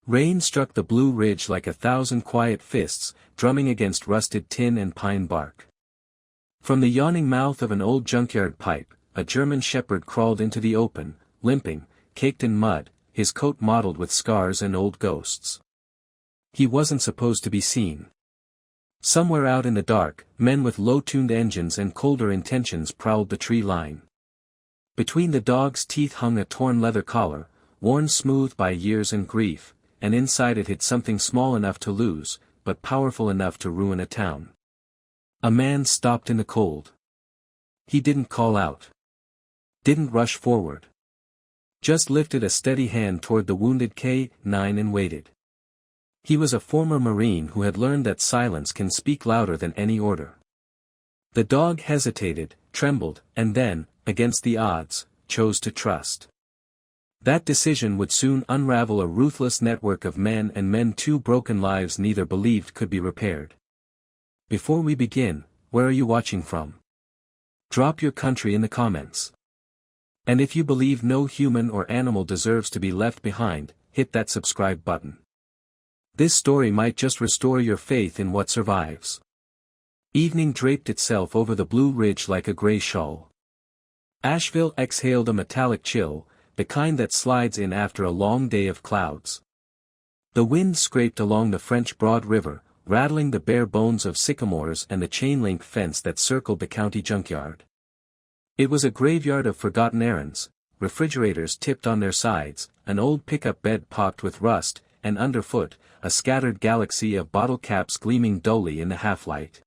Rain struck the blue ridge like 1,000 quiet fists, drumming against rusted tin and pine bark. From the yawning mouth of an old junkyard pipe, a German shepherd crawled into the open, limping, caked in mud, his coat mottled with scars and old ghosts. He wasn't supposed to be seen. Somewhere out in the dark, men with low-tuned engines and colder intentions prowled the tree line. Between the dog's teeth hung a torn leather collar, worn smooth by years and grief, and inside it hid something small enough to lose, but powerful enough to ruin a town. A man stopped in the cold. He didn't call out. Didn't rush forward. Just lifted a steady hand toward the wounded K9 and waited. He was a former Marine who had learned that silence can speak louder than any order. The dog hesitated, trembled, and then, against the odds, chose to trust. That decision would soon unravel a ruthless network of men and men too broken lives neither believed could be repaired. Before we begin, where are you watching from? Drop your country in the comments. And if you believe no human or animal deserves to be left behind, hit that subscribe button. This story might just restore your faith in what survives. Evening draped itself over the blue ridge like a gray shawl. Asheville exhaled a metallic chill, the kind that slides in after a long day of clouds. The wind scraped along the French Broad River, rattling the bare bones of sycamores and the chain-link fence that circled the county junkyard. It was a graveyard of forgotten errands, refrigerators tipped on their sides, an old pickup bed pocked with rust, and underfoot, a scattered galaxy of bottle caps gleaming dully in the half-light.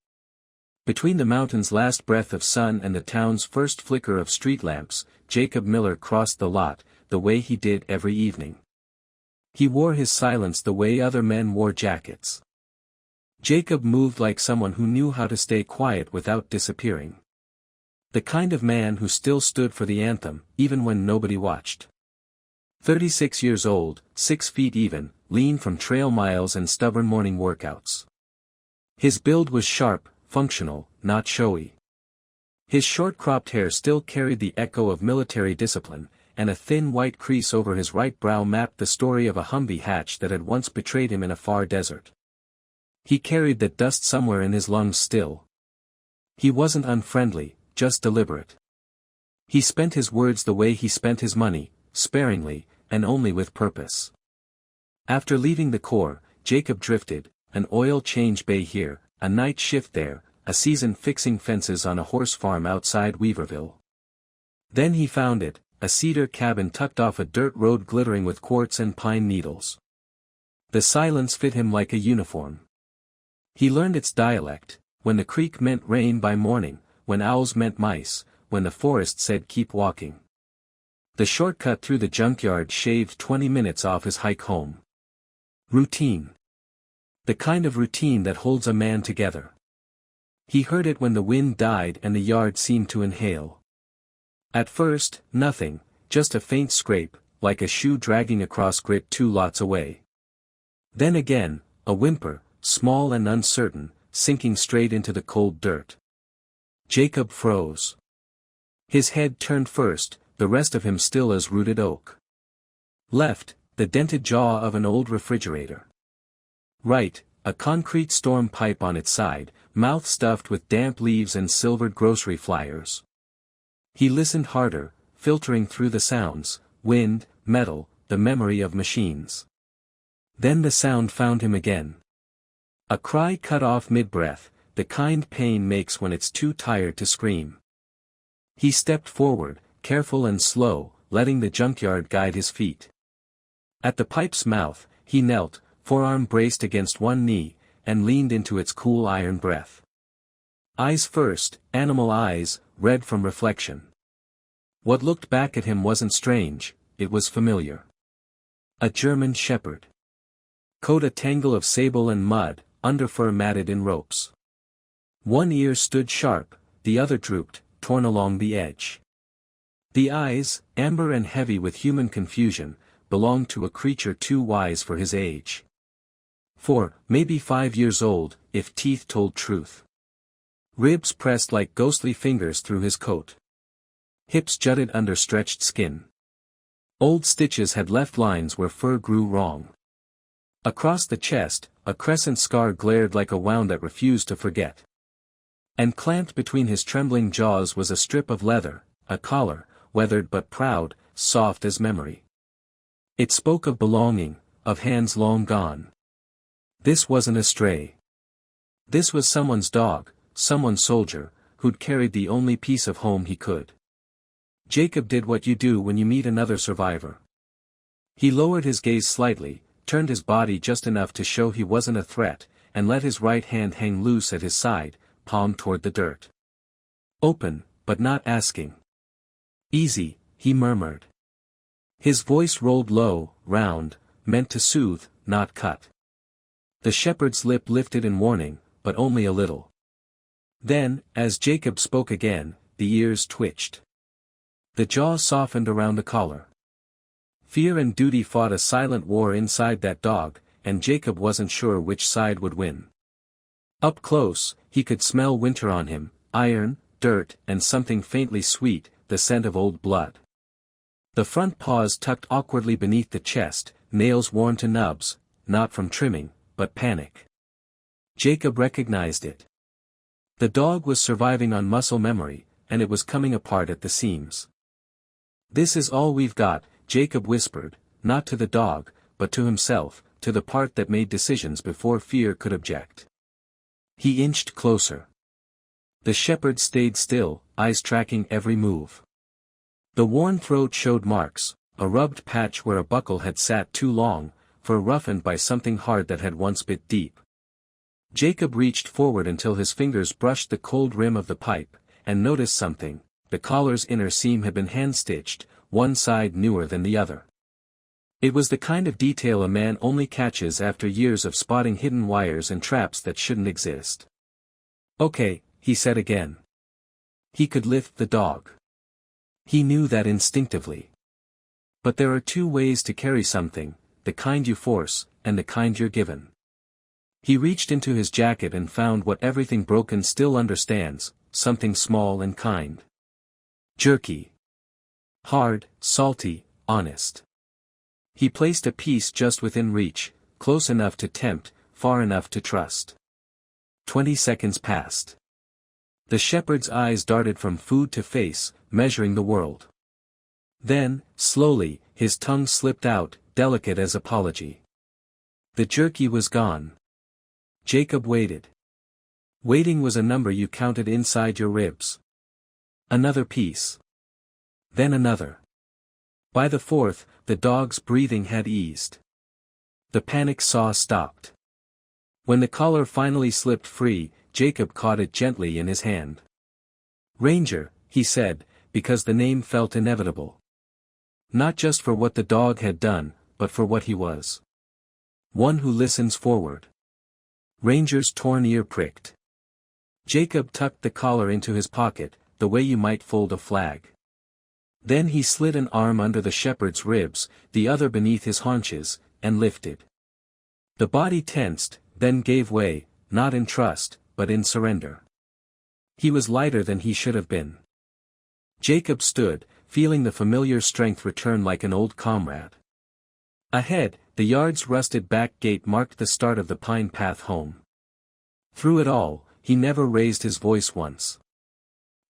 Between the mountain's last breath of sun and the town's first flicker of street lamps, Jacob Miller crossed the lot, the way he did every evening. He wore his silence the way other men wore jackets. Jacob moved like someone who knew how to stay quiet without disappearing. The kind of man who still stood for the anthem, even when nobody watched. 36 years old, 6 feet even, lean from trail miles and stubborn morning workouts. His build was sharp, functional, not showy. His short-cropped hair still carried the echo of military discipline, and a thin white crease over his right brow mapped the story of a Humvee hatch that had once betrayed him in a far desert. He carried that dust somewhere in his lungs still. He wasn't unfriendly, just deliberate. He spent his words the way he spent his money, sparingly, and only with purpose. After leaving the Corps, Jacob drifted, an oil change bay here, a night shift there, a season fixing fences on a horse farm outside Weaverville. Then he found it, a cedar cabin tucked off a dirt road glittering with quartz and pine needles. The silence fit him like a uniform. He learned its dialect, when the creek meant rain by morning, when owls meant mice, when the forest said keep walking. The shortcut through the junkyard shaved 20 minutes off his hike home. Routine. The kind of routine that holds a man together. He heard it when the wind died and the yard seemed to inhale. At first, nothing, just a faint scrape, like a shoe dragging across grit 2 lots away. Then again, a whimper, small and uncertain, sinking straight into the cold dirt. Jacob froze. His head turned first, the rest of him still as rooted oak. Left, the dented jaw of an old refrigerator. Right, a concrete storm pipe on its side, mouth stuffed with damp leaves and silvered grocery flyers. He listened harder, filtering through the sounds, wind, metal, the memory of machines. Then the sound found him again. A cry cut off mid-breath, the kind pain makes when it's too tired to scream. He stepped forward, careful and slow, letting the junkyard guide his feet. At the pipe's mouth, he knelt, forearm braced against one knee, and leaned into its cool iron breath. Eyes first, animal eyes, red from reflection. What looked back at him wasn't strange, it was familiar. A German shepherd. Coat a tangle of sable and mud, underfur matted in ropes. One ear stood sharp, the other drooped, torn along the edge. The eyes, amber and heavy with human confusion, belonged to a creature too wise for his age. 4, maybe 5 years old, if teeth told truth. Ribs pressed like ghostly fingers through his coat. Hips jutted under stretched skin. Old stitches had left lines where fur grew wrong. Across the chest, a crescent scar glared like a wound that refused to forget. And clamped between his trembling jaws was a strip of leather, a collar, weathered but proud, soft as memory. It spoke of belonging, of hands long gone. This wasn't a stray. This was someone's dog, someone's soldier, who'd carried the only piece of home he could. Jacob did what you do when you meet another survivor. He lowered his gaze slightly, turned his body just enough to show he wasn't a threat, and let his right hand hang loose at his side, palm toward the dirt. Open, but not asking. Easy, he murmured. His voice rolled low, round, meant to soothe, not cut. The shepherd's lip lifted in warning, but only a little. Then, as Jacob spoke again, the ears twitched. The jaw softened around the collar. Fear and duty fought a silent war inside that dog, and Jacob wasn't sure which side would win. Up close, he could smell winter on him, iron, dirt, and something faintly sweet, the scent of old blood. The front paws tucked awkwardly beneath the chest, nails worn to nubs, not from trimming, but panic. Jacob recognized it. The dog was surviving on muscle memory, and it was coming apart at the seams. "This is all we've got," Jacob whispered, not to the dog, but to himself, to the part that made decisions before fear could object. He inched closer. The shepherd stayed still, eyes tracking every move. The worn throat showed marks, a rubbed patch where a buckle had sat too long, for roughened by something hard that had once bit deep. Jacob reached forward until his fingers brushed the cold rim of the pipe, and noticed something. The collar's inner seam had been hand-stitched, one side newer than the other. It was the kind of detail a man only catches after years of spotting hidden wires and traps that shouldn't exist. "Okay," he said again. He could lift the dog. He knew that instinctively. But there are two ways to carry something, the kind you force, and the kind you're given. He reached into his jacket and found what everything broken still understands, something small and kind. Jerky. Hard, salty, honest. He placed a piece just within reach, close enough to tempt, far enough to trust. 20 seconds passed. The shepherd's eyes darted from food to face, measuring the world. Then, slowly, his tongue slipped out, delicate as apology. The jerky was gone. Jacob waited. Waiting was a number you counted inside your ribs. Another piece. Then another. By the fourth, the dog's breathing had eased. The panic saw stopped. When the collar finally slipped free, Jacob caught it gently in his hand. "Ranger," he said, because the name felt inevitable. Not just for what the dog had done, but for what he was. One who listens forward. Ranger's torn ear pricked. Jacob tucked the collar into his pocket, the way you might fold a flag. Then he slid an arm under the shepherd's ribs, the other beneath his haunches, and lifted. The body tensed, then gave way, not in trust, but in surrender. He was lighter than he should have been. Jacob stood, feeling the familiar strength return like an old comrade. Ahead, the yard's rusted back gate marked the start of the pine path home. Through it all, he never raised his voice once.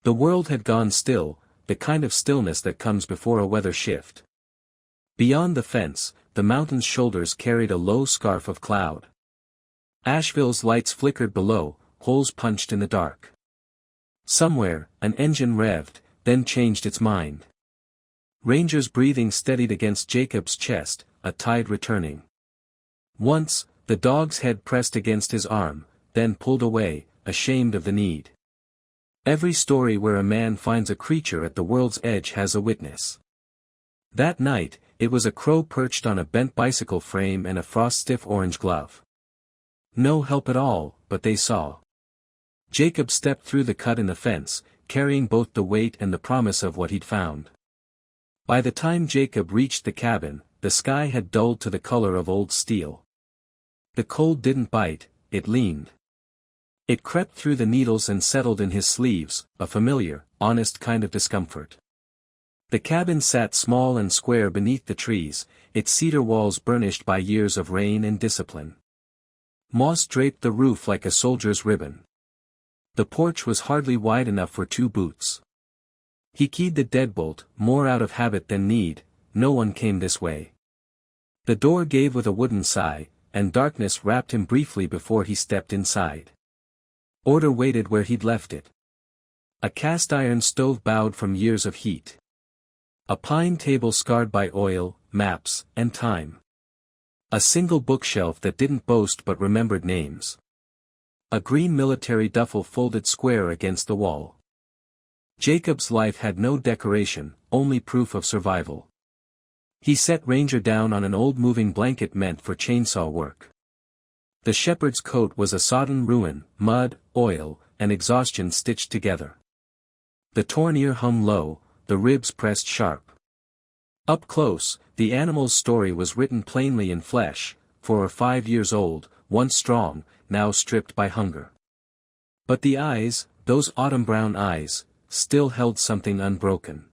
The world had gone still, the kind of stillness that comes before a weather shift. Beyond the fence, the mountain's shoulders carried a low scarf of cloud. Asheville's lights flickered below, holes punched in the dark. Somewhere, an engine revved, then changed its mind. Ranger's breathing steadied against Jacob's chest, a tide returning. Once, the dog's head pressed against his arm, then pulled away, ashamed of the need. Every story where a man finds a creature at the world's edge has a witness. That night, it was a crow perched on a bent bicycle frame and a frost-stiff orange glove. No help at all, but they saw. Jacob stepped through the cut in the fence, carrying both the weight and the promise of what he'd found. By the time Jacob reached the cabin, the sky had dulled to the color of old steel. The cold didn't bite, it leaned. It crept through the needles and settled in his sleeves, a familiar, honest kind of discomfort. The cabin sat small and square beneath the trees, its cedar walls burnished by years of rain and discipline. Moss draped the roof like a soldier's ribbon. The porch was hardly wide enough for 2 boots. He keyed the deadbolt, more out of habit than need. No one came this way. The door gave with a wooden sigh, and darkness wrapped him briefly before he stepped inside. Order waited where he'd left it. A cast-iron stove bowed from years of heat. A pine table scarred by oil, maps, and time. A single bookshelf that didn't boast but remembered names. A green military duffel folded square against the wall. Jacob's life had no decoration, only proof of survival. He set Ranger down on an old moving blanket meant for chainsaw work. The shepherd's coat was a sodden ruin, mud, oil, and exhaustion stitched together. The torn ear hung low, the ribs pressed sharp. Up close, the animal's story was written plainly in flesh, 4 or 5 years old, once strong, now stripped by hunger. But the eyes, those autumn-brown eyes, still held something unbroken.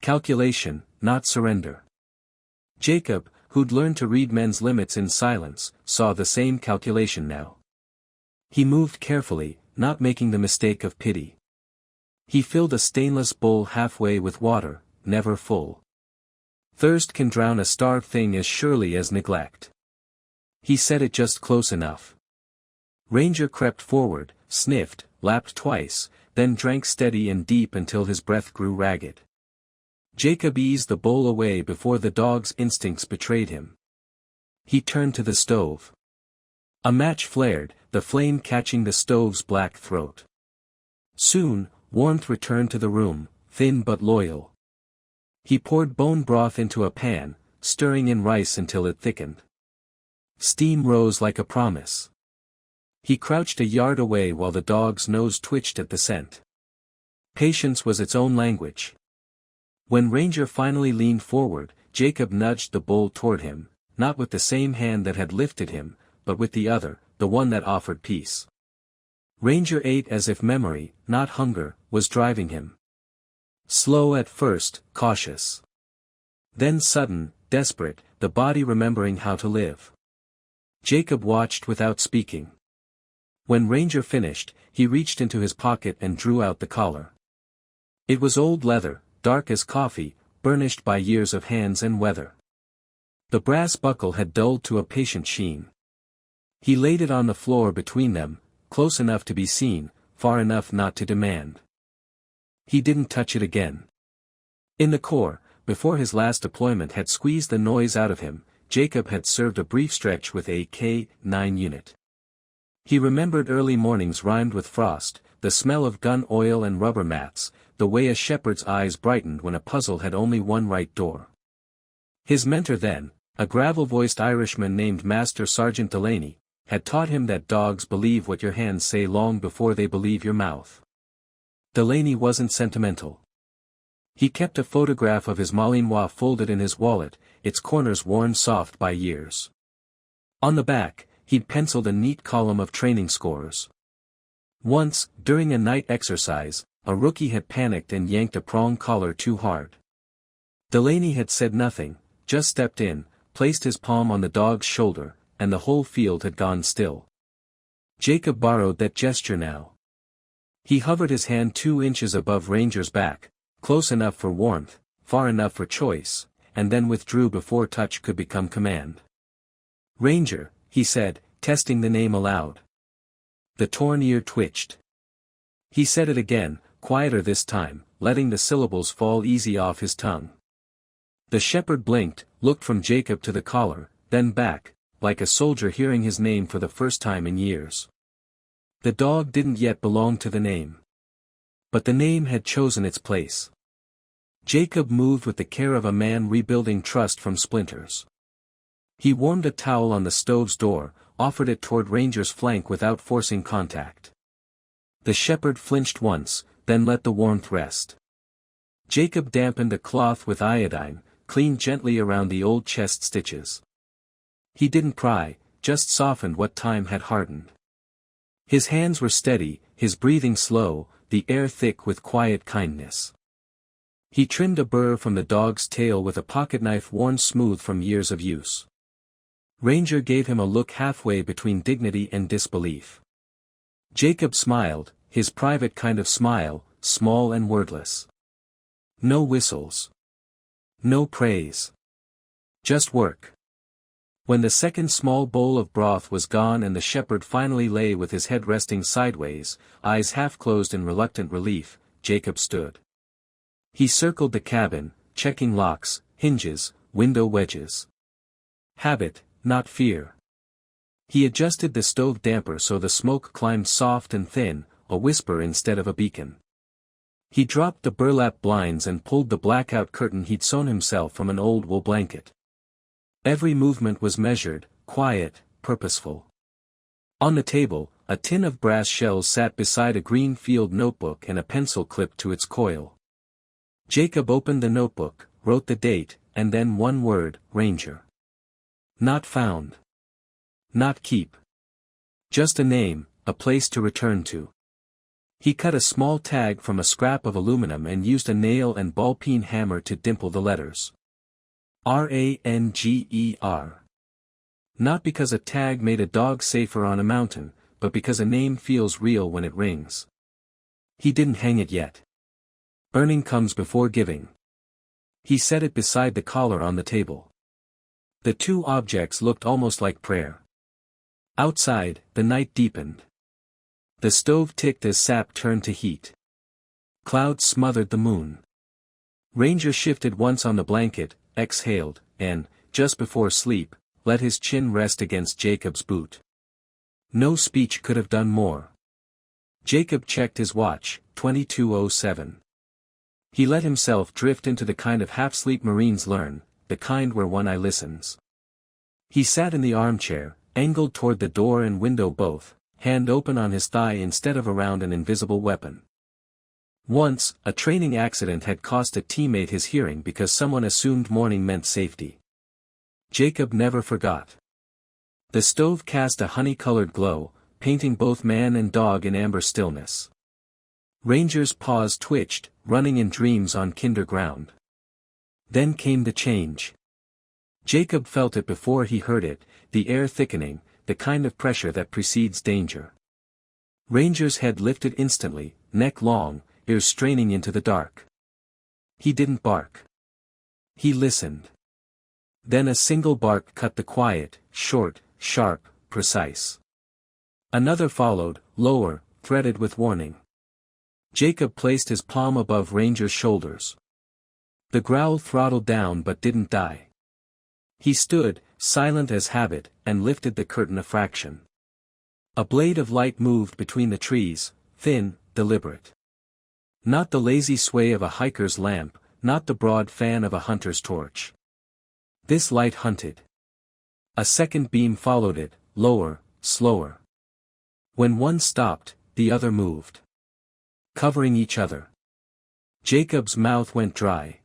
Calculation, not surrender. Jacob, who'd learned to read men's limits in silence, saw the same calculation now. He moved carefully, not making the mistake of pity. He filled a stainless bowl halfway with water, never full. Thirst can drown a starved thing as surely as neglect. He set it just close enough. Ranger crept forward, sniffed, lapped twice, then drank steady and deep until his breath grew ragged. Jacob eased the bowl away before the dog's instincts betrayed him. He turned to the stove. A match flared, the flame catching the stove's black throat. Soon, warmth returned to the room, thin but loyal. He poured bone broth into a pan, stirring in rice until it thickened. Steam rose like a promise. He crouched a yard away while the dog's nose twitched at the scent. Patience was its own language. When Ranger finally leaned forward, Jacob nudged the bowl toward him, not with the same hand that had lifted him, but with the other, the one that offered peace. Ranger ate as if memory, not hunger, was driving him. Slow at first, cautious. Then sudden, desperate, the body remembering how to live. Jacob watched without speaking. When Ranger finished, he reached into his pocket and drew out the collar. It was old leather, dark as coffee, burnished by years of hands and weather. The brass buckle had dulled to a patient sheen. He laid it on the floor between them, close enough to be seen, far enough not to demand. He didn't touch it again. In the Corps, before his last deployment had squeezed the noise out of him, Jacob had served a brief stretch with a K-9 unit. He remembered early mornings rhymed with frost, the smell of gun oil and rubber mats, the way a shepherd's eyes brightened when a puzzle had only one right door. His mentor then, a gravel-voiced Irishman named Master Sergeant Delaney, had taught him that dogs believe what your hands say long before they believe your mouth. Delaney wasn't sentimental. He kept a photograph of his Malinois folded in his wallet, its corners worn soft by years. On the back, he'd penciled a neat column of training scores. Once, during a night exercise, a rookie had panicked and yanked a prong collar too hard. Delaney had said nothing, just stepped in, placed his palm on the dog's shoulder, and the whole field had gone still. Jacob borrowed that gesture now. He hovered his hand 2 inches above Ranger's back, close enough for warmth, far enough for choice, and then withdrew before touch could become command. "Ranger," he said, testing the name aloud. The torn ear twitched. He said it again, quieter this time, letting the syllables fall easy off his tongue. The shepherd blinked, looked from Jacob to the collar, then back, like a soldier hearing his name for the first time in years. The dog didn't yet belong to the name. But the name had chosen its place. Jacob moved with the care of a man rebuilding trust from splinters. He warmed a towel on the stove's door, offered it toward Ranger's flank without forcing contact. The shepherd flinched once, then let the warmth rest. Jacob dampened the cloth with iodine, cleaned gently around the old chest stitches. He didn't pry, just softened what time had hardened. His hands were steady, his breathing slow, the air thick with quiet kindness. He trimmed a burr from the dog's tail with a pocketknife worn smooth from years of use. Ranger gave him a look halfway between dignity and disbelief. Jacob smiled, his private kind of smile, small and wordless. No whistles. No praise. Just work. When the second small bowl of broth was gone and the shepherd finally lay with his head resting sideways, eyes half closed in reluctant relief, Jacob stood. He circled the cabin, checking locks, hinges, window wedges. Habit, not fear. He adjusted the stove damper so the smoke climbed soft and thin, a whisper instead of a beacon. He dropped the burlap blinds and pulled the blackout curtain he'd sewn himself from an old wool blanket. Every movement was measured, quiet, purposeful. On the table, a tin of brass shells sat beside a green field notebook and a pencil clipped to its coil. Jacob opened the notebook, wrote the date, and then one word, Ranger. Not found. Not keep. Just a name, a place to return to. He cut a small tag from a scrap of aluminum and used a nail and ball-peen hammer to dimple the letters. Ranger. Not because a tag made a dog safer on a mountain, but because a name feels real when it rings. He didn't hang it yet. Earning comes before giving. He set it beside the collar on the table. The two objects looked almost like prayer. Outside, the night deepened. The stove ticked as sap turned to heat. Clouds smothered the moon. Ranger shifted once on the blanket, exhaled, and, just before sleep, let his chin rest against Jacob's boot. No speech could have done more. Jacob checked his watch, 22:07. He let himself drift into the kind of half-sleep Marines learn, the kind where one eye listens. He sat in the armchair, angled toward the door and window both, hand open on his thigh instead of around an invisible weapon. Once, a training accident had cost a teammate his hearing because someone assumed morning meant safety. Jacob never forgot. The stove cast a honey-colored glow, painting both man and dog in amber stillness. Ranger's paws twitched, running in dreams on kinder ground. Then came the change. Jacob felt it before he heard it, the air thickening, the kind of pressure that precedes danger. Ranger's head lifted instantly, neck long, ears straining into the dark. He didn't bark. He listened. Then a single bark cut the quiet, short, sharp, precise. Another followed, lower, threaded with warning. Jacob placed his palm above Ranger's shoulders. The growl throttled down but didn't die. He stood, silent as habit, and lifted the curtain a fraction. A blade of light moved between the trees, thin, deliberate. Not the lazy sway of a hiker's lamp, not the broad fan of a hunter's torch. This light hunted. A second beam followed it, lower, slower. When one stopped, the other moved. Covering each other. Jacob's mouth went dry.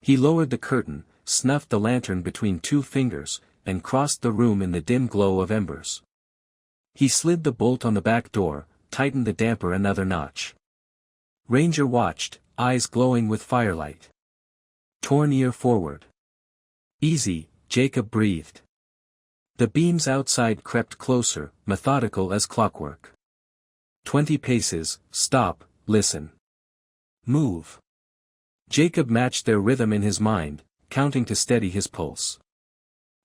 He lowered the curtain, snuffed the lantern between two fingers, and crossed the room in the dim glow of embers. He slid the bolt on the back door, tightened the damper another notch. Ranger watched, eyes glowing with firelight. Torn ear forward. Easy, Jacob breathed. The beams outside crept closer, methodical as clockwork. 20 paces, stop, listen. Move. Jacob matched their rhythm in his mind, counting to steady his pulse.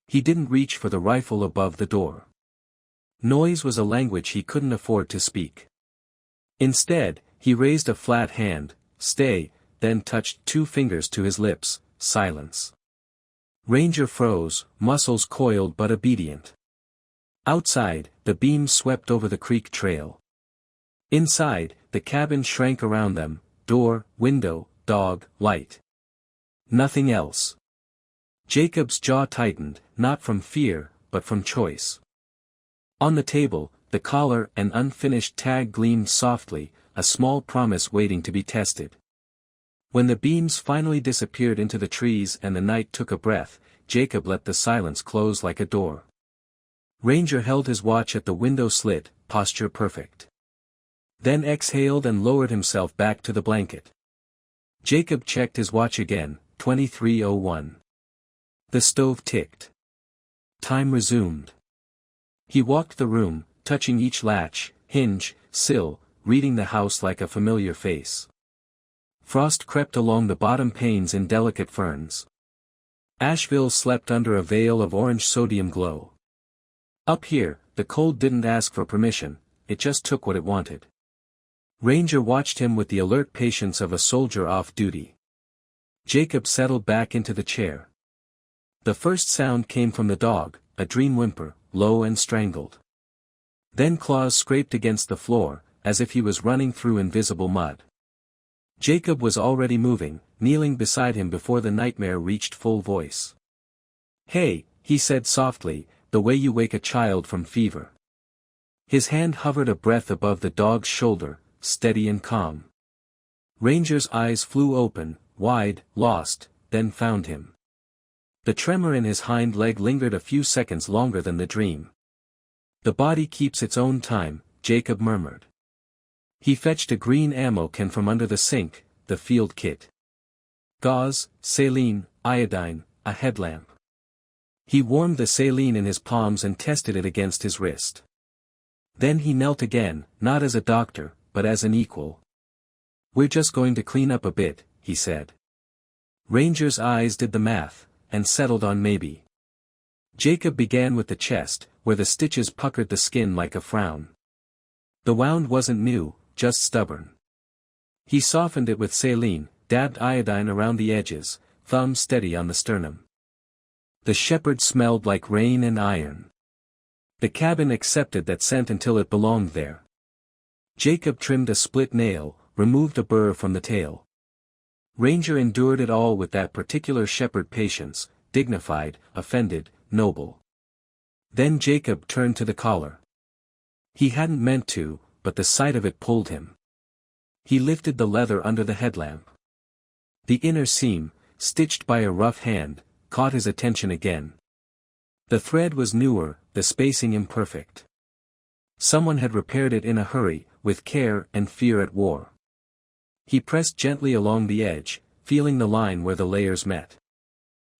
He didn't reach for the rifle above the door. Noise was a language he couldn't afford to speak. Instead, he raised a flat hand, stay, then touched two fingers to his lips, silence. Ranger froze, muscles coiled but obedient. Outside, the beams swept over the creek trail. Inside, the cabin shrank around them, door, window, dog, light. Nothing else. Jacob's jaw tightened, not from fear, but from choice. On the table, the collar and unfinished tag gleamed softly, a small promise waiting to be tested. When the beams finally disappeared into the trees and the night took a breath, Jacob let the silence close like a door. Ranger held his watch at the window slit, posture perfect. Then exhaled and lowered himself back to the blanket. Jacob checked his watch again, 23:01. The stove ticked. Time resumed. He walked the room, touching each latch, hinge, sill, reading the house like a familiar face. Frost crept along the bottom panes in delicate ferns. Asheville slept under a veil of orange sodium glow. Up here, the cold didn't ask for permission, it just took what it wanted. Ranger watched him with the alert patience of a soldier off duty. Jacob settled back into the chair. The first sound came from the dog, a dream whimper, low and strangled. Then claws scraped against the floor, as if he was running through invisible mud. Jacob was already moving, kneeling beside him before the nightmare reached full voice. "Hey," he said softly, "the way you wake a child from fever." His hand hovered a breath above the dog's shoulder, steady and calm. Ranger's eyes flew open, wide, lost, then found him. The tremor in his hind leg lingered a few seconds longer than the dream. "The body keeps its own time," Jacob murmured. He fetched a green ammo can from under the sink, the field kit. Gauze, saline, iodine, a headlamp. He warmed the saline in his palms and tested it against his wrist. Then he knelt again, not as a doctor, but as an equal. "We're just going to clean up a bit," he said. Ranger's eyes did the math, and settled on maybe. Jacob began with the chest, where the stitches puckered the skin like a frown. The wound wasn't new, just stubborn. He softened it with saline, dabbed iodine around the edges, thumb steady on the sternum. The shepherd smelled like rain and iron. The cabin accepted that scent until it belonged there. Jacob trimmed a split nail, removed a burr from the tail. Ranger endured it all with that particular shepherd patience, dignified, offended, noble. Then Jacob turned to the collar. He hadn't meant to, but the sight of it pulled him. He lifted the leather under the headlamp. The inner seam, stitched by a rough hand, caught his attention again. The thread was newer, the spacing imperfect. Someone had repaired it in a hurry, with care and fear at war. He pressed gently along the edge, feeling the line where the layers met.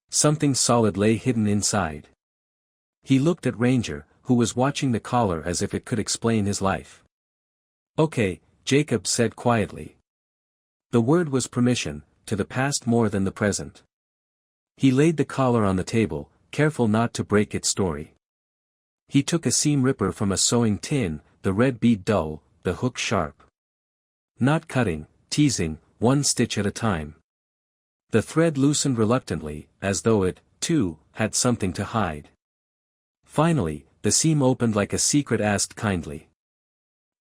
Something solid lay hidden inside. He looked at Ranger, who was watching the collar as if it could explain his life. "Okay," Jacob said quietly. The word was permission, to the past more than the present. He laid the collar on the table, careful not to break its story. He took a seam ripper from a sewing tin, the red bead dull, the hook sharp. Not cutting, teasing, one stitch at a time. The thread loosened reluctantly, as though it, too, had something to hide. Finally, the seam opened like a secret asked kindly.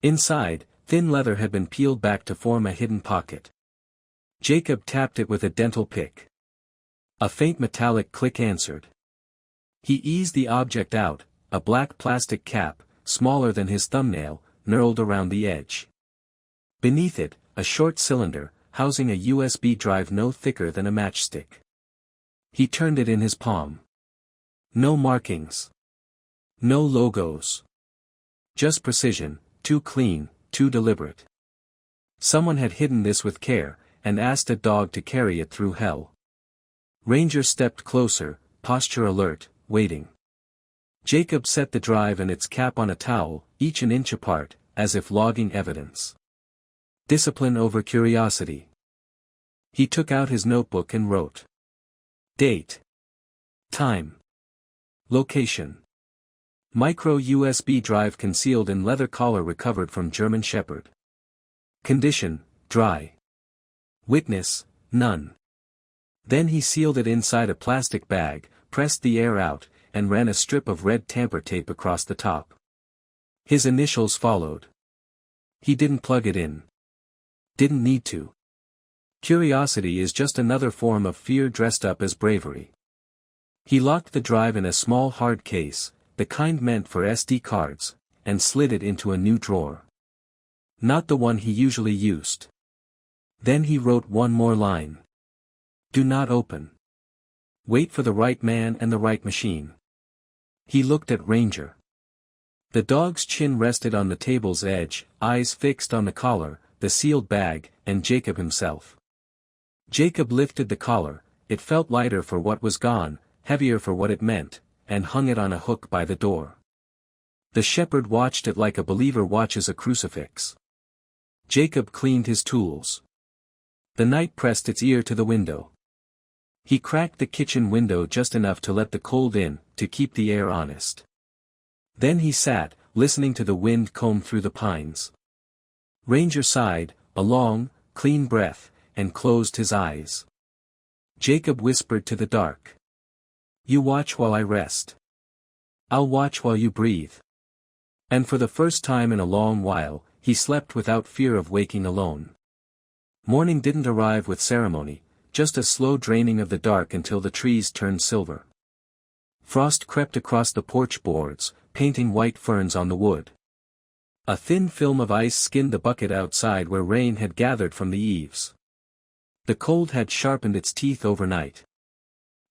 Inside, thin leather had been peeled back to form a hidden pocket. Jacob tapped it with a dental pick. A faint metallic click answered. He eased the object out, a black plastic cap, smaller than his thumbnail, knurled around the edge. Beneath it, a short cylinder, housing a USB drive no thicker than a matchstick. He turned it in his palm. No markings. No logos. Just precision, too clean, too deliberate. Someone had hidden this with care, and asked a dog to carry it through hell. Ranger stepped closer, posture alert, waiting. Jacob set the drive and its cap on a towel, each an inch apart, as if logging evidence. Discipline over curiosity. He took out his notebook and wrote. Date. Time. Location. Micro USB drive concealed in leather collar recovered from German Shepherd. Condition, dry. Witness, none. Then he sealed it inside a plastic bag, pressed the air out, and ran a strip of red tamper tape across the top. His initials followed. He didn't plug it in. Didn't need to. Curiosity is just another form of fear dressed up as bravery. He locked the drive in a small hard case, the kind meant for SD cards, and slid it into a new drawer. Not the one he usually used. Then he wrote one more line. Do not open. Wait for the right man and the right machine. He looked at Ranger. The dog's chin rested on the table's edge, eyes fixed on the collar, the sealed bag, and Jacob himself. Jacob lifted the collar, it felt lighter for what was gone, heavier for what it meant, and hung it on a hook by the door. The shepherd watched it like a believer watches a crucifix. Jacob cleaned his tools. The night pressed its ear to the window. He cracked the kitchen window just enough to let the cold in, to keep the air honest. Then he sat, listening to the wind comb through the pines. Ranger sighed, a long, clean breath, and closed his eyes. Jacob whispered to the dark. "You watch while I rest. I'll watch while you breathe." And for the first time in a long while, he slept without fear of waking alone. Morning didn't arrive with ceremony, just a slow draining of the dark until the trees turned silver. Frost crept across the porch boards, painting white ferns on the wood. A thin film of ice skinned the bucket outside where rain had gathered from the eaves. The cold had sharpened its teeth overnight.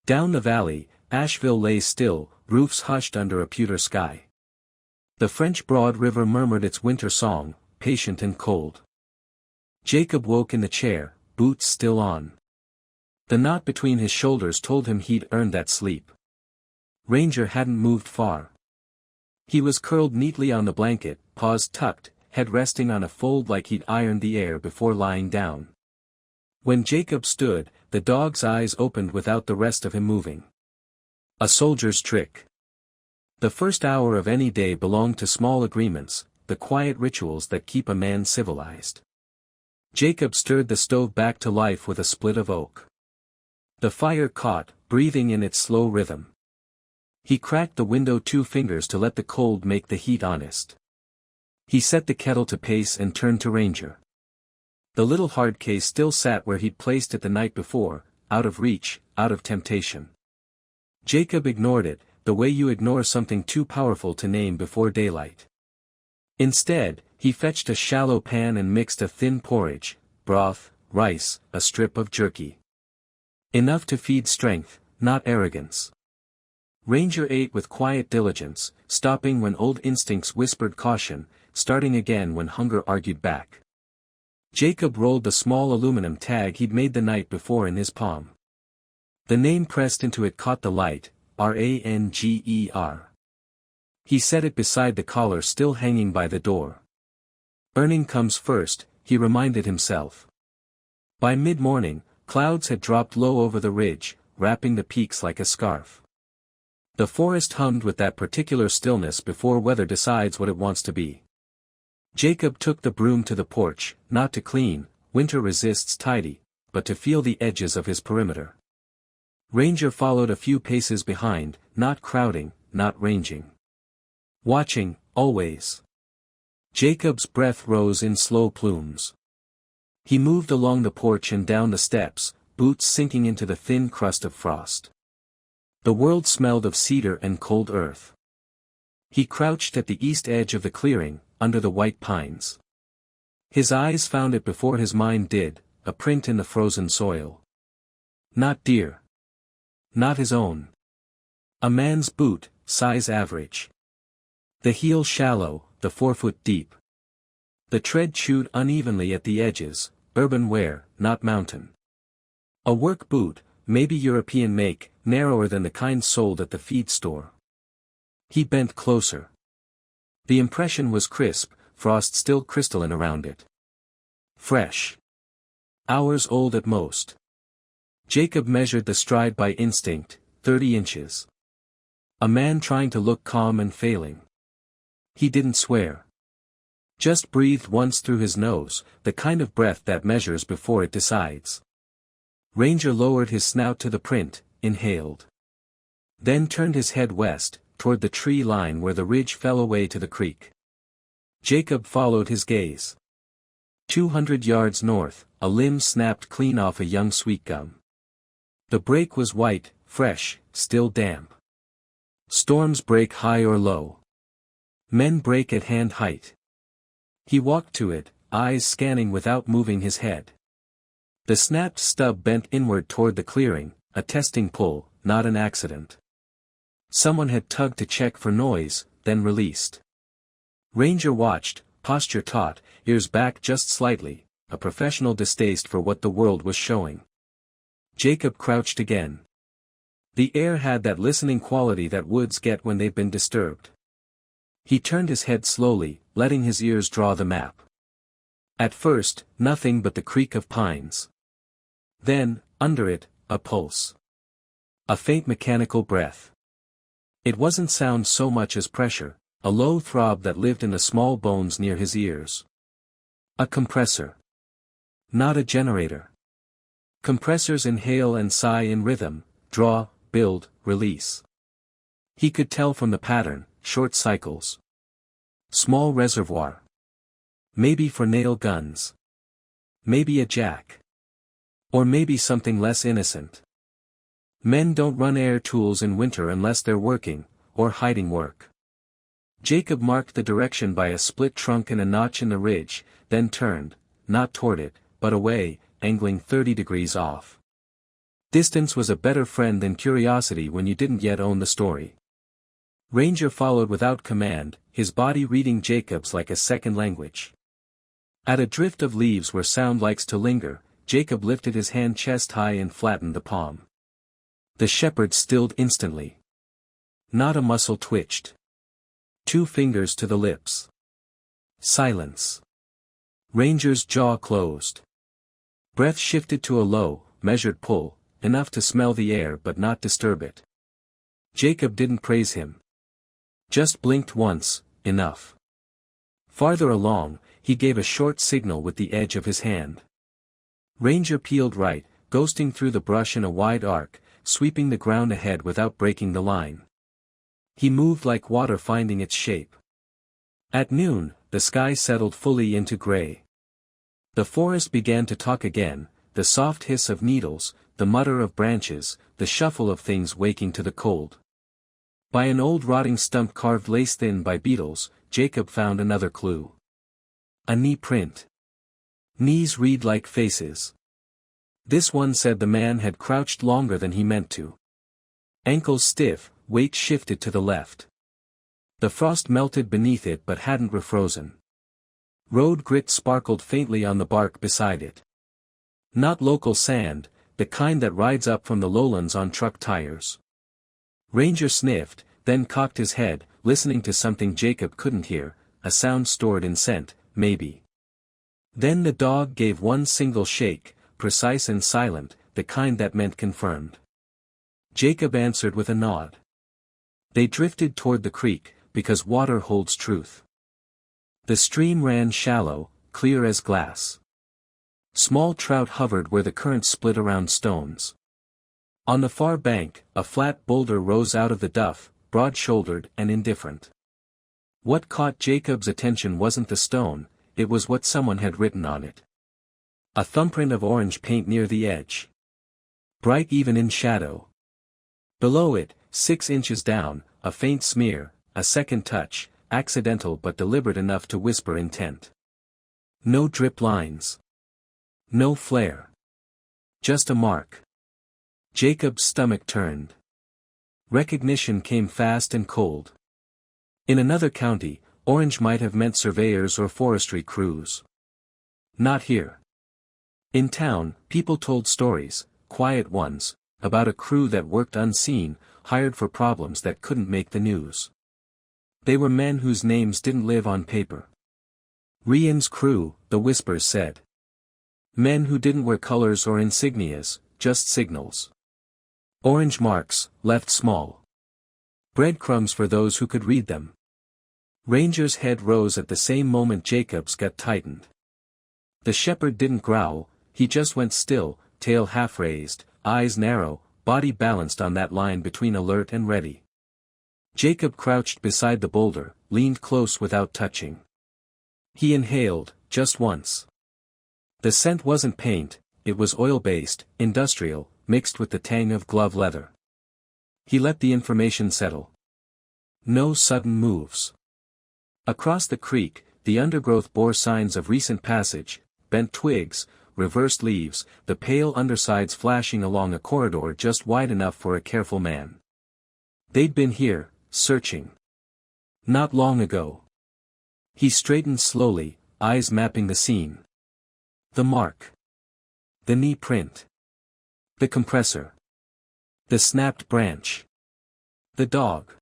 Down the valley, Asheville lay still, roofs hushed under a pewter sky. The French Broad River murmured its winter song, patient and cold. Jacob woke in the chair, boots still on. The knot between his shoulders told him he'd earned that sleep. Ranger hadn't moved far. He was curled neatly on the blanket, paws tucked, head resting on a fold like he'd ironed the air before lying down. When Jacob stood, the dog's eyes opened without the rest of him moving. A soldier's trick. The first hour of any day belonged to small agreements, the quiet rituals that keep a man civilized. Jacob stirred the stove back to life with a split of oak. The fire caught, breathing in its slow rhythm. He cracked the window 2 fingers to let the cold make the heat honest. He set the kettle to pace and turned to Ranger. The little hard case still sat where he'd placed it the night before, out of reach, out of temptation. Jacob ignored it, the way you ignore something too powerful to name before daylight. Instead, he fetched a shallow pan and mixed a thin porridge, broth, rice, a strip of jerky. Enough to feed strength, not arrogance. Ranger ate with quiet diligence, stopping when old instincts whispered caution, starting again when hunger argued back. Jacob rolled the small aluminum tag he'd made the night before in his palm. The name pressed into it caught the light, Ranger. He set it beside the collar still hanging by the door. Earning comes first, he reminded himself. By mid-morning, clouds had dropped low over the ridge, wrapping the peaks like a scarf. The forest hummed with that particular stillness before weather decides what it wants to be. Jacob took the broom to the porch, not to clean, winter resists tidy, but to feel the edges of his perimeter. Ranger followed a few paces behind, not crowding, not ranging. Watching, always. Jacob's breath rose in slow plumes. He moved along the porch and down the steps, boots sinking into the thin crust of frost. The world smelled of cedar and cold earth. He crouched at the east edge of the clearing, under the white pines. His eyes found it before his mind did, a print in the frozen soil. Not deer. Not his own. A man's boot, size average. The heel shallow, the 4-foot deep. The tread chewed unevenly at the edges, urban wear, not mountain. A work boot, maybe European make, narrower than the kind sold at the feed store. He bent closer. The impression was crisp, frost still crystalline around it. Fresh. Hours old at most. Jacob measured the stride by instinct, 30 inches. A man trying to look calm and failing. He didn't swear. Just breathed once through his nose, the kind of breath that measures before it decides. Ranger lowered his snout to the print, inhaled. Then turned his head west, toward the tree line where the ridge fell away to the creek. Jacob followed his gaze. 200 yards north, a limb snapped clean off a young sweet gum. The break was white, fresh, still damp. Storms break high or low. Men break at hand height. He walked to it, eyes scanning without moving his head. The snapped stub bent inward toward the clearing, a testing pull, not an accident. Someone had tugged to check for noise, then released. Ranger watched, posture taut, ears back just slightly, a professional distaste for what the world was showing. Jacob crouched again. The air had that listening quality that woods get when they've been disturbed. He turned his head slowly, letting his ears draw the map. At first, nothing but the creak of pines. Then, under it, a pulse. A faint mechanical breath. It wasn't sound so much as pressure, a low throb that lived in the small bones near his ears. A compressor. Not a generator. Compressors inhale and sigh in rhythm, draw, build, release. He could tell from the pattern, short cycles. Small reservoir. Maybe for nail guns. Maybe a jack. Or maybe something less innocent. Men don't run air tools in winter unless they're working, or hiding work. Jacob marked the direction by a split trunk and a notch in the ridge, then turned, not toward it, but away, angling 30 degrees off. Distance was a better friend than curiosity when you didn't yet own the story. Ranger followed without command, his body reading Jacob's like a second language. At a drift of leaves where sound likes to linger, Jacob lifted his hand chest high and flattened the palm. The shepherd stilled instantly. Not a muscle twitched. 2 fingers to the lips. Silence. Ranger's jaw closed. Breath shifted to a low, measured pull, enough to smell the air but not disturb it. Jacob didn't praise him. Just blinked once, enough. Farther along, he gave a short signal with the edge of his hand. Ranger peeled right, ghosting through the brush in a wide arc, sweeping the ground ahead without breaking the line. He moved like water finding its shape. At noon, the sky settled fully into gray. The forest began to talk again, the soft hiss of needles, the mutter of branches, the shuffle of things waking to the cold. By an old rotting stump carved lace-thin by beetles, Jacob found another clue. A knee print. Knees read like faces. This one said the man had crouched longer than he meant to. Ankles stiff, weight shifted to the left. The frost melted beneath it but hadn't refrozen. Road grit sparkled faintly on the bark beside it. Not local sand, the kind that rides up from the lowlands on truck tires. Ranger sniffed, then cocked his head, listening to something Jacob couldn't hear, a sound stored in scent, maybe. Then the dog gave one single shake, precise and silent, the kind that meant confirmed. Jacob answered with a nod. They drifted toward the creek, because water holds truth. The stream ran shallow, clear as glass. Small trout hovered where the current split around stones. On the far bank, a flat boulder rose out of the duff, broad-shouldered and indifferent. What caught Jacob's attention wasn't the stone, it was what someone had written on it. A thumbprint of orange paint near the edge. Bright even in shadow. Below it, 6 inches down, a faint smear, a second touch, accidental but deliberate enough to whisper intent. No drip lines. No flare. Just a mark. Jacob's stomach turned. Recognition came fast and cold. In another county, orange might have meant surveyors or forestry crews. Not here. In town, people told stories, quiet ones, about a crew that worked unseen, hired for problems that couldn't make the news. They were men whose names didn't live on paper. Rian's crew, the whispers said. Men who didn't wear colors or insignias, just signals. Orange marks, left small. Breadcrumbs for those who could read them. Ranger's head rose at the same moment Jacob's gut tightened. The shepherd didn't growl, he just went still, tail half raised, eyes narrow, body balanced on that line between alert and ready. Jacob crouched beside the boulder, leaned close without touching. He inhaled, just once. The scent wasn't paint, it was oil-based, industrial, mixed with the tang of glove leather. He let the information settle. No sudden moves. Across the creek, the undergrowth bore signs of recent passage, bent twigs, reversed leaves, the pale undersides flashing along a corridor just wide enough for a careful man. They'd been here, searching. Not long ago. He straightened slowly, eyes mapping the scene. The mark. The knee print. The compressor. The snapped branch. The dog.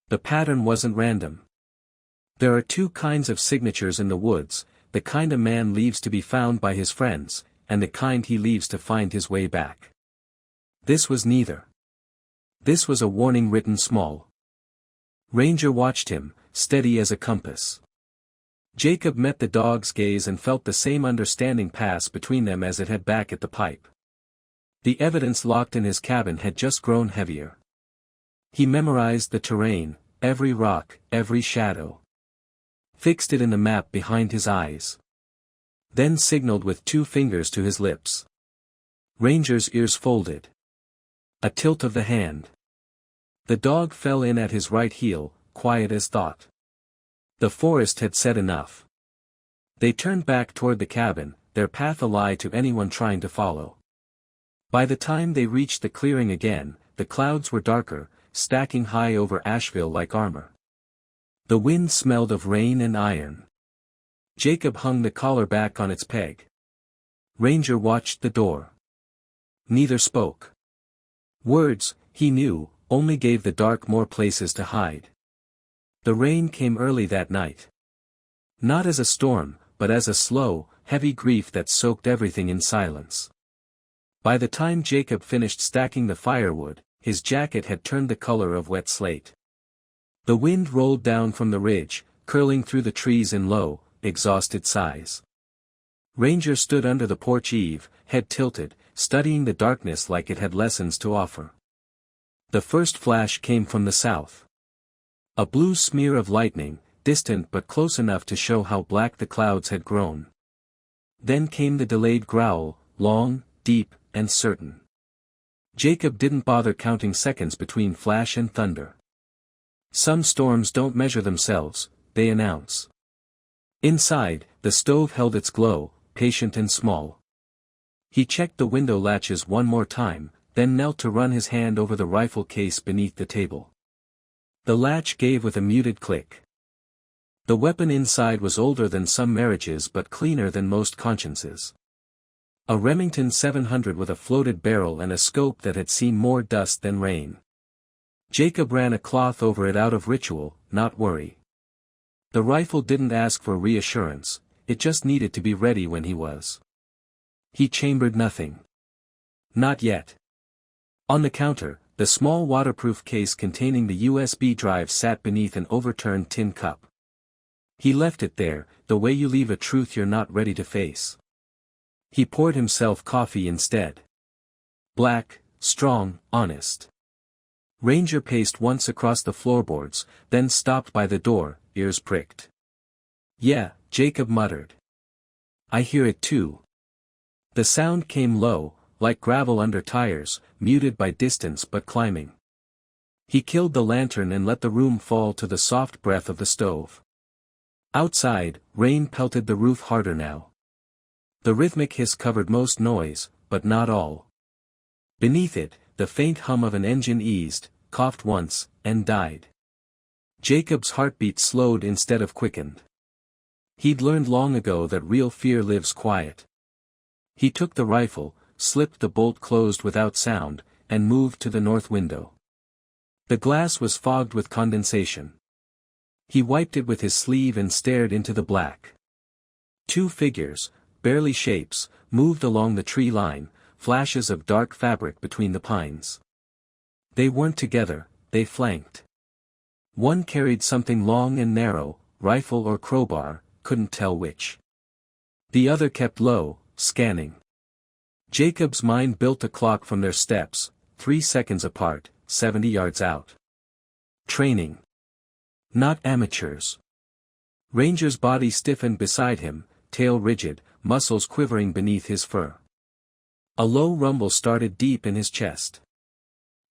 The pattern wasn't random. There are two kinds of signatures in the woods, the kind a man leaves to be found by his friends, and the kind he leaves to find his way back. This was neither. This was a warning written small. Ranger watched him, steady as a compass. Jacob met the dog's gaze and felt the same understanding pass between them as it had back at the pipe. The evidence locked in his cabin had just grown heavier. He memorized the terrain, every rock, every shadow. Fixed it in the map behind his eyes. Then signaled with 2 fingers to his lips. Ranger's ears folded. A tilt of the hand. The dog fell in at his right heel, quiet as thought. The forest had said enough. They turned back toward the cabin, their path a lie to anyone trying to follow. By the time they reached the clearing again, the clouds were darker, stacking high over Asheville like armor. The wind smelled of rain and iron. Jacob hung the collar back on its peg. Ranger watched the door. Neither spoke. Words, he knew, only gave the dark more places to hide. The rain came early that night. Not as a storm, but as a slow, heavy grief that soaked everything in silence. By the time Jacob finished stacking the firewood, his jacket had turned the color of wet slate. The wind rolled down from the ridge, curling through the trees in low, exhausted sighs. Ranger stood under the porch eave, head tilted, studying the darkness like it had lessons to offer. The first flash came from the south. A blue smear of lightning, distant but close enough to show how black the clouds had grown. Then came the delayed growl, long, deep, and certain. Jacob didn't bother counting seconds between flash and thunder. Some storms don't measure themselves, they announce. Inside, the stove held its glow, patient and small. He checked the window latches one more time, then knelt to run his hand over the rifle case beneath the table. The latch gave with a muted click. The weapon inside was older than some marriages but cleaner than most consciences. A Remington 700 with a floated barrel and a scope that had seen more dust than rain. Jacob ran a cloth over it out of ritual, not worry. The rifle didn't ask for reassurance, it just needed to be ready when he was. He chambered nothing. Not yet. On the counter, the small waterproof case containing the USB drive sat beneath an overturned tin cup. He left it there, the way you leave a truth you're not ready to face. He poured himself coffee instead. Black, strong, honest. Ranger paced once across the floorboards, then stopped by the door, ears pricked. Yeah, Jacob muttered. I hear it too. The sound came low, like gravel under tires, muted by distance but climbing. He killed the lantern and let the room fall to the soft breath of the stove. Outside, rain pelted the roof harder now. The rhythmic hiss covered most noise, but not all. Beneath it, the faint hum of an engine eased, coughed once, and died. Jacob's heartbeat slowed instead of quickened. He'd learned long ago that real fear lives quiet. He took the rifle, slipped the bolt closed without sound, and moved to the north window. The glass was fogged with condensation. He wiped it with his sleeve and stared into the black. 2 figures, barely shapes, moved along the tree line, flashes of dark fabric between the pines. They weren't together, they flanked. One carried something long and narrow, rifle or crowbar, couldn't tell which. The other kept low, scanning. Jacob's mind built a clock from their steps, 3 seconds apart, 70 yards out. Training. Not amateurs. Ranger's body stiffened beside him, tail rigid, muscles quivering beneath his fur. A low rumble started deep in his chest.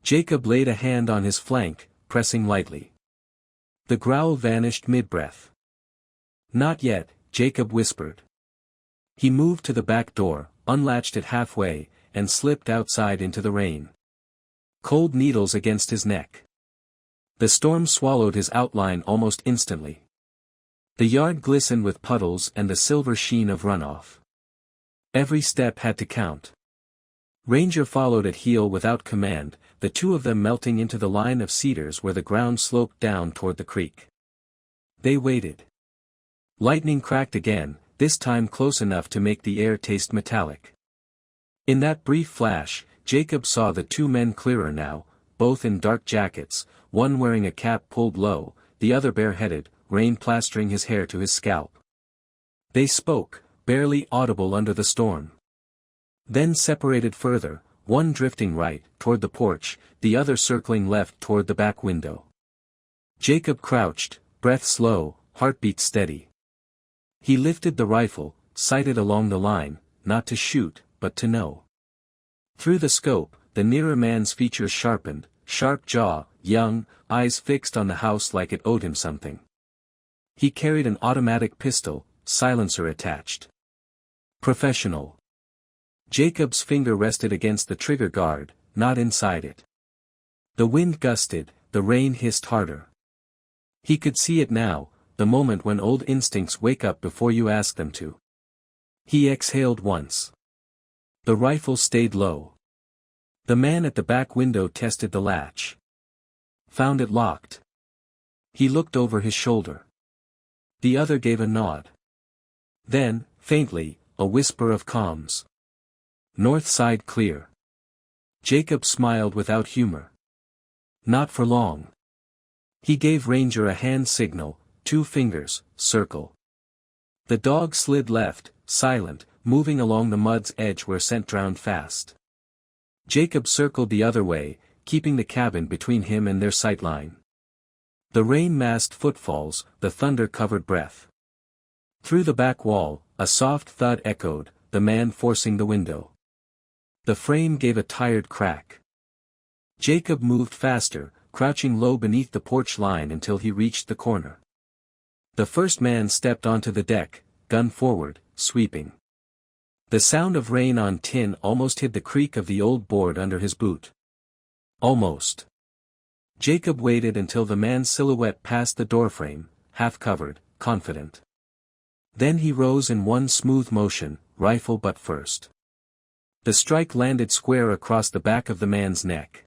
Jacob laid a hand on his flank, pressing lightly. The growl vanished mid-breath. Not yet, Jacob whispered. He moved to the back door, unlatched it halfway, and slipped outside into the rain. Cold needles against his neck. The storm swallowed his outline almost instantly. The yard glistened with puddles and the silver sheen of runoff. Every step had to count. Ranger followed at heel without command, the two of them melting into the line of cedars where the ground sloped down toward the creek. They waited. Lightning cracked again, this time close enough to make the air taste metallic. In that brief flash, Jacob saw the two men clearer now, both in dark jackets, one wearing a cap pulled low, the other bareheaded, rain plastering his hair to his scalp. They spoke, barely audible under the storm. Then separated further, one drifting right, toward the porch, the other circling left toward the back window. Jacob crouched, breath slow, heartbeat steady. He lifted the rifle, sighted along the line, not to shoot, but to know. Through the scope, the nearer man's features sharpened, sharp jaw, young, eyes fixed on the house like it owed him something. He carried an automatic pistol, silencer attached. Professional. Jacob's finger rested against the trigger guard, not inside it. The wind gusted, the rain hissed harder. He could see it now, the moment when old instincts wake up before you ask them to. He exhaled once. The rifle stayed low. The man at the back window tested the latch. Found it locked. He looked over his shoulder. The other gave a nod. Then, faintly, a whisper of comms. North side clear. Jacob smiled without humor. Not for long. He gave Ranger a hand signal, 2 fingers, circle. The dog slid left, silent, moving along the mud's edge where scent drowned fast. Jacob circled the other way, keeping the cabin between him and their sightline. The rain masked footfalls, the thunder covered breath. Through the back wall, a soft thud echoed, the man forcing the window. The frame gave a tired crack. Jacob moved faster, crouching low beneath the porch line until he reached the corner. The first man stepped onto the deck, gun forward, sweeping. The sound of rain on tin almost hid the creak of the old board under his boot. Almost. Jacob waited until the man's silhouette passed the doorframe, half-covered, confident. Then he rose in one smooth motion, rifle butt first. The strike landed square across the back of the man's neck.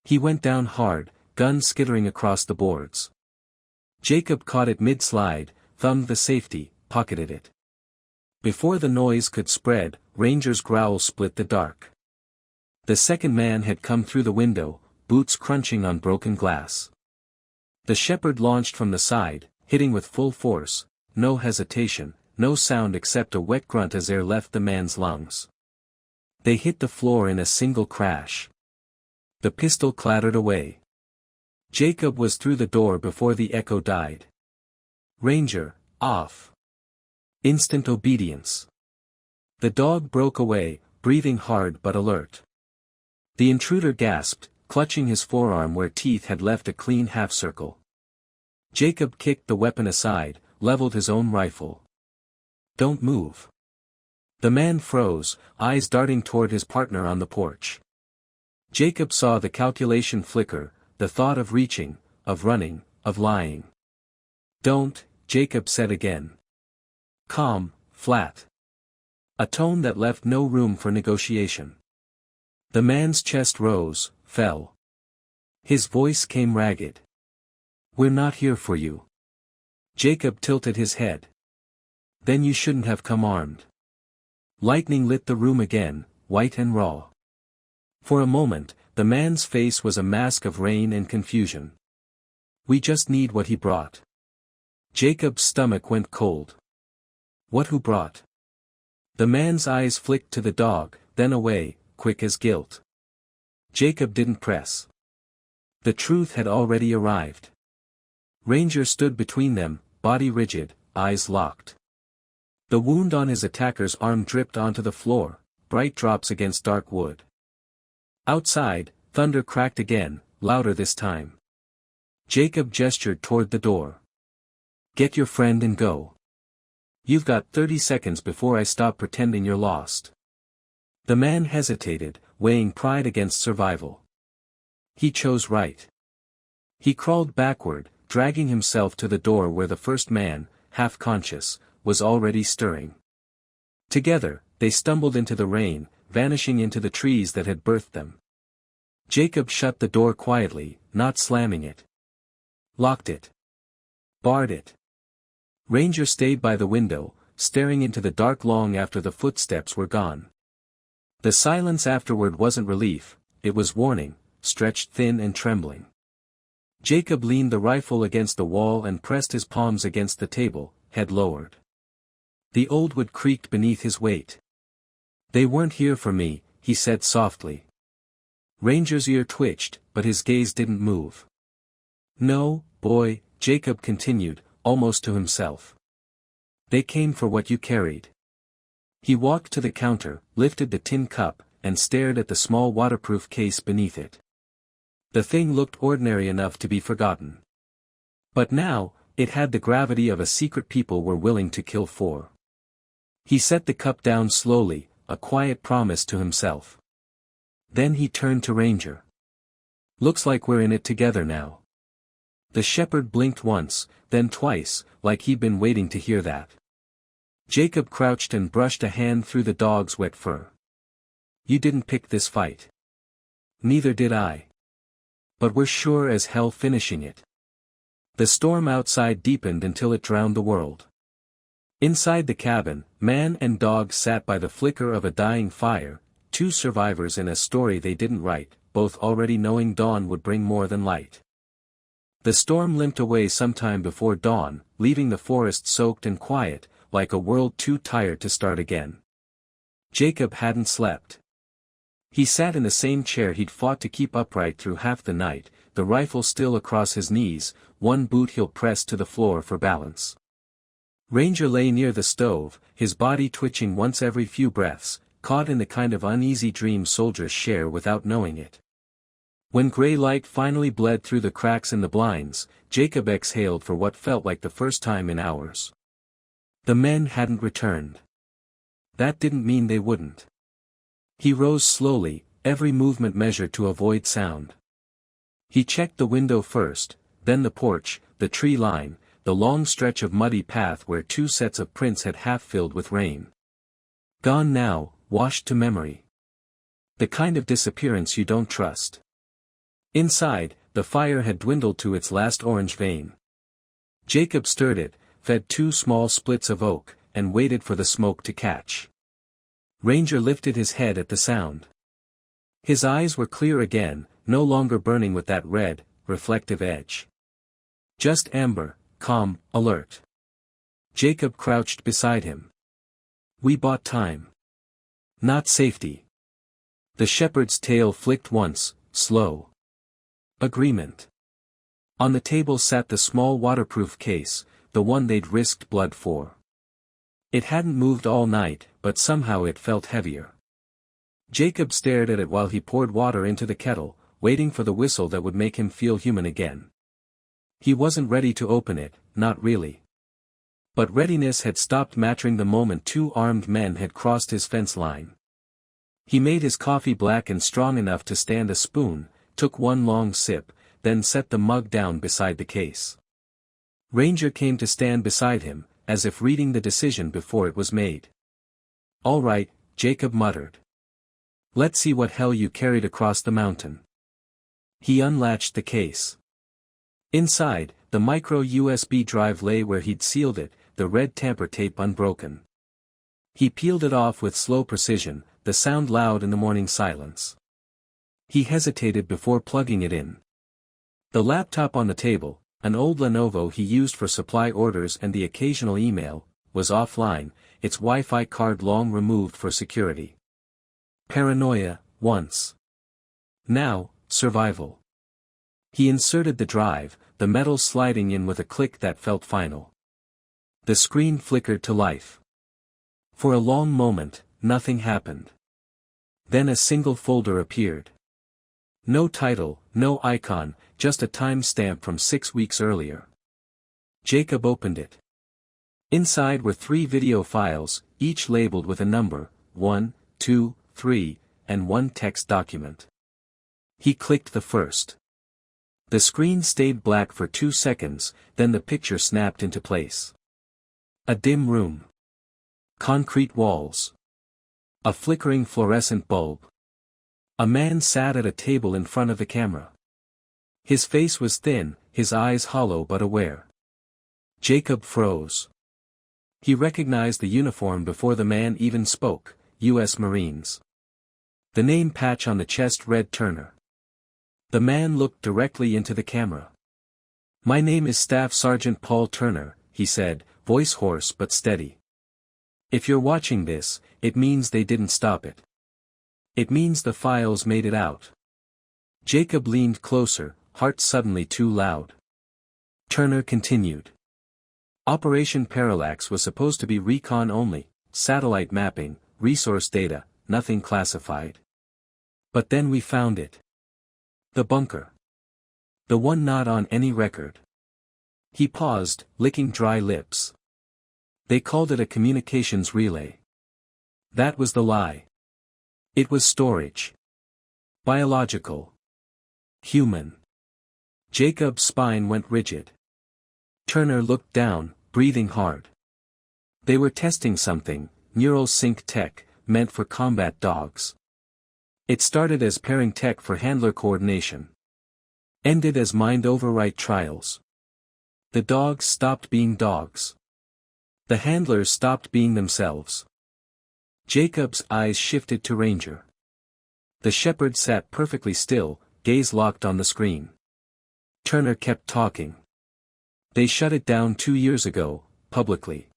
He went down hard, gun skittering across the boards. Jacob caught it mid-slide, thumbed the safety, pocketed it. Before the noise could spread, Ranger's growl split the dark. The second man had come through the window, boots crunching on broken glass. The shepherd launched from the side, hitting with full force, no hesitation, no sound except a wet grunt as air left the man's lungs. They hit the floor in a single crash. The pistol clattered away. Jacob was through the door before the echo died. Ranger, off. Instant obedience. The dog broke away, breathing hard but alert. The intruder gasped, clutching his forearm where teeth had left a clean half-circle. Jacob kicked the weapon aside, leveled his own rifle. Don't move. The man froze, eyes darting toward his partner on the porch. Jacob saw the calculation flicker, the thought of reaching, of running, of lying. Don't, Jacob said again. Calm, flat. A tone that left no room for negotiation. The man's chest rose, fell. His voice came ragged. We're not here for you. Jacob tilted his head. Then you shouldn't have come armed. Lightning lit the room again, white and raw. For a moment, the man's face was a mask of rain and confusion. We just need what he brought. Jacob's stomach went cold. What who brought? The man's eyes flicked to the dog, then away, quick as guilt. Jacob didn't press. The truth had already arrived. Ranger stood between them, body rigid, eyes locked. The wound on his attacker's arm dripped onto the floor, bright drops against dark wood. Outside, thunder cracked again, louder this time. Jacob gestured toward the door. Get your friend and go. You've got 30 seconds before I stop pretending you're lost. The man hesitated, weighing pride against survival. He chose right. He crawled backward, dragging himself to the door where the first man, half conscious, was already stirring. Together, they stumbled into the rain, vanishing into the trees that had birthed them. Jacob shut the door quietly, not slamming it. Locked it. Barred it. Ranger stayed by the window, staring into the dark long after the footsteps were gone. The silence afterward wasn't relief, it was warning, stretched thin and trembling. Jacob leaned the rifle against the wall and pressed his palms against the table, head lowered. The old wood creaked beneath his weight. "They weren't here for me," he said softly. Ranger's ear twitched, but his gaze didn't move. "No, boy," Jacob continued, almost to himself. "They came for what you carried." He walked to the counter, lifted the tin cup, and stared at the small waterproof case beneath it. The thing looked ordinary enough to be forgotten. But now, it had the gravity of a secret people were willing to kill for. He set the cup down slowly, a quiet promise to himself. Then he turned to Ranger. "Looks like we're in it together now." The shepherd blinked once, then twice, like he'd been waiting to hear that. Jacob crouched and brushed a hand through the dog's wet fur. "You didn't pick this fight." "Neither did I. But we're sure as hell finishing it." The storm outside deepened until it drowned the world. Inside the cabin, man and dog sat by the flicker of a dying fire, two survivors in a story they didn't write, both already knowing dawn would bring more than light. The storm limped away sometime before dawn, leaving the forest soaked and quiet, like a world too tired to start again. Jacob hadn't slept. He sat in the same chair he'd fought to keep upright through half the night, the rifle still across his knees, one boot heel pressed to the floor for balance. Ranger lay near the stove, his body twitching once every few breaths, caught in the kind of uneasy dream soldiers share without knowing it. When gray light finally bled through the cracks in the blinds, Jacob exhaled for what felt like the first time in hours. The men hadn't returned. That didn't mean they wouldn't. He rose slowly, every movement measured to avoid sound. He checked the window first, then the porch, the tree line, the long stretch of muddy path where two sets of prints had half filled with rain. Gone now, washed to memory. The kind of disappearance you don't trust. Inside, the fire had dwindled to its last orange vein. Jacob stirred it, fed two small splits of oak, and waited for the smoke to catch. Ranger lifted his head at the sound. His eyes were clear again, no longer burning with that red, reflective edge. Just amber, calm, alert. Jacob crouched beside him. "We bought time. Not safety." The shepherd's tail flicked once, slow. Agreement. On the table sat the small waterproof case, the one they'd risked blood for. It hadn't moved all night, but somehow it felt heavier. Jacob stared at it while he poured water into the kettle, waiting for the whistle that would make him feel human again. He wasn't ready to open it, not really. But readiness had stopped mattering the moment two armed men had crossed his fence line. He made his coffee black and strong enough to stand a spoon, took one long sip, then set the mug down beside the case. Ranger came to stand beside him, as if reading the decision before it was made. "All right," Jacob muttered. "Let's see what hell you carried across the mountain." He unlatched the case. Inside, the micro USB drive lay where he'd sealed it, the red tamper tape unbroken. He peeled it off with slow precision, the sound loud in the morning silence. He hesitated before plugging it in. The laptop on the table, an old Lenovo he used for supply orders and the occasional email, was offline, its Wi-Fi card long removed for security. Paranoia, once. Now, survival. He inserted the drive, the metal sliding in with a click that felt final. The screen flickered to life. For a long moment, nothing happened. Then a single folder appeared. No title, no icon, just a time stamp from 6 weeks earlier. Jacob opened it. Inside were 3 video files, each labeled with a number, 1, 2, 3, and one text document. He clicked the first. The screen stayed black for 2 seconds, then the picture snapped into place. A dim room. Concrete walls. A flickering fluorescent bulb. A man sat at a table in front of the camera. His face was thin, his eyes hollow but aware. Jacob froze. He recognized the uniform before the man even spoke, U.S. Marines. The name patch on the chest read Turner. The man looked directly into the camera. "My name is Staff Sergeant Paul Turner," he said, voice hoarse but steady. "If you're watching this, it means they didn't stop it. It means the files made it out." Jacob leaned closer, heart suddenly too loud. Turner continued. "Operation Parallax was supposed to be recon only, satellite mapping, resource data, nothing classified. But then we found it. The bunker. The one not on any record." He paused, licking dry lips. "They called it a communications relay. That was the lie. It was storage. Biological. Human." Jacob's spine went rigid. Turner looked down, breathing hard. They were testing something, neural sync tech, meant for combat dogs. It started as pairing tech for handler coordination. Ended as mind override trials. The dogs stopped being dogs. The handlers stopped being themselves. Jacob's eyes shifted to Ranger. The shepherd sat perfectly still, gaze locked on the screen. Turner kept talking. "They shut it down 2 years ago, publicly.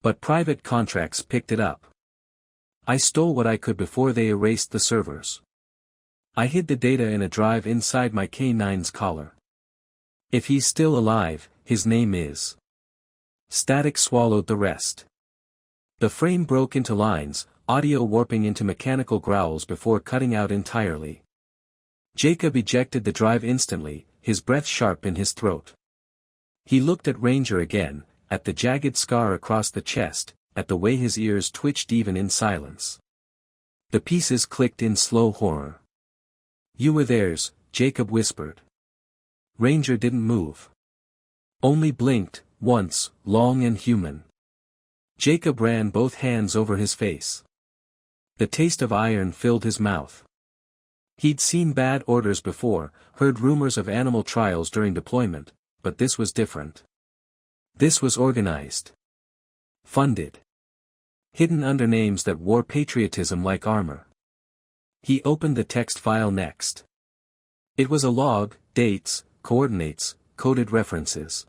But private contracts picked it up. I stole what I could before they erased the servers. I hid the data in a drive inside my K9's collar. If he's still alive, his name is." Static swallowed the rest. The frame broke into lines, audio warping into mechanical growls before cutting out entirely. Jacob ejected the drive instantly, his breath sharp in his throat. He looked at Ranger again, at the jagged scar across the chest, at the way his ears twitched even in silence. The pieces clicked in slow horror. "You were theirs," Jacob whispered. Ranger didn't move. Only blinked, once, long and human. Jacob ran both hands over his face. The taste of iron filled his mouth. He'd seen bad orders before, heard rumors of animal trials during deployment, but this was different. This was organized. Funded. Hidden under names that wore patriotism like armor. He opened the text file next. It was a log, dates, coordinates, coded references.